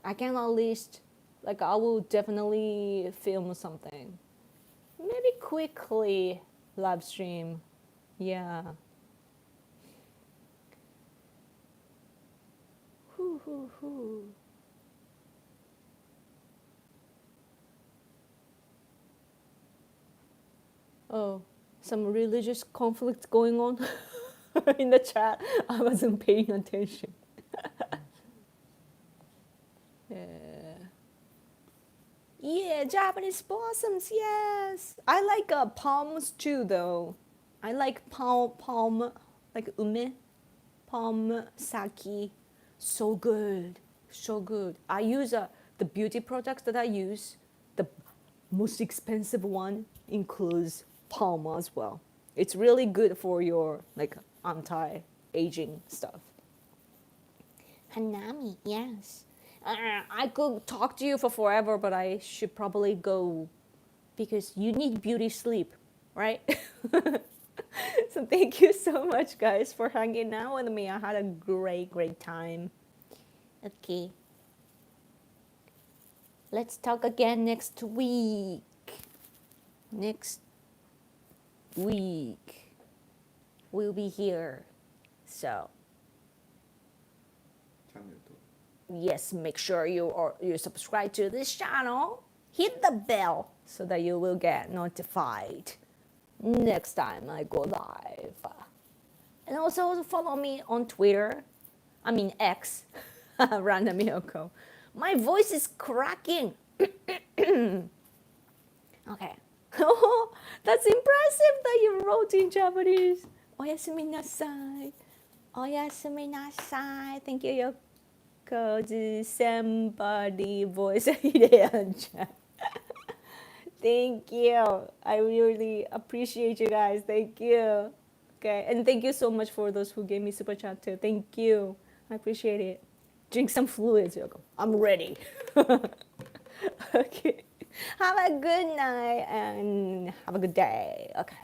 I can at least, like, I will definitely film something. Maybe quickly. Live stream, yeah. Oh, some religious conflict going on in the chat. I wasn't paying attention. Yeah, Japanese blossoms, yes. I like palms too, though. I like palm, like ume, palm sake. So good, so good. I use the beauty products that I use. The most expensive one includes palm as well. It's really good for your like anti-aging stuff. Hanami, yes. I could talk to you for forever, but I should probably go because you need beauty sleep, right? So thank you so much, guys, for hanging out with me. I had a great time. Okay. Let's talk again next week. Next week. We'll be here. So. Yes, make sure you subscribe to this channel. Hit the bell so that you will get notified next time I go live. And also follow me on Twitter. I mean X, Random Yoko. My voice is cracking. Okay. Oh, that's impressive that you wrote in Japanese. Oyasumi nasai. Oyasumi nasai. Thank you, Yoko. Somebody voice Hidean chat. Thank you. I really appreciate you guys. Thank you. Okay, and thank you so much for those who gave me super chat too. Thank you. I appreciate it. Drink some fluids, Yoko. I'm ready. Okay. Have a good night and have a good day. Okay.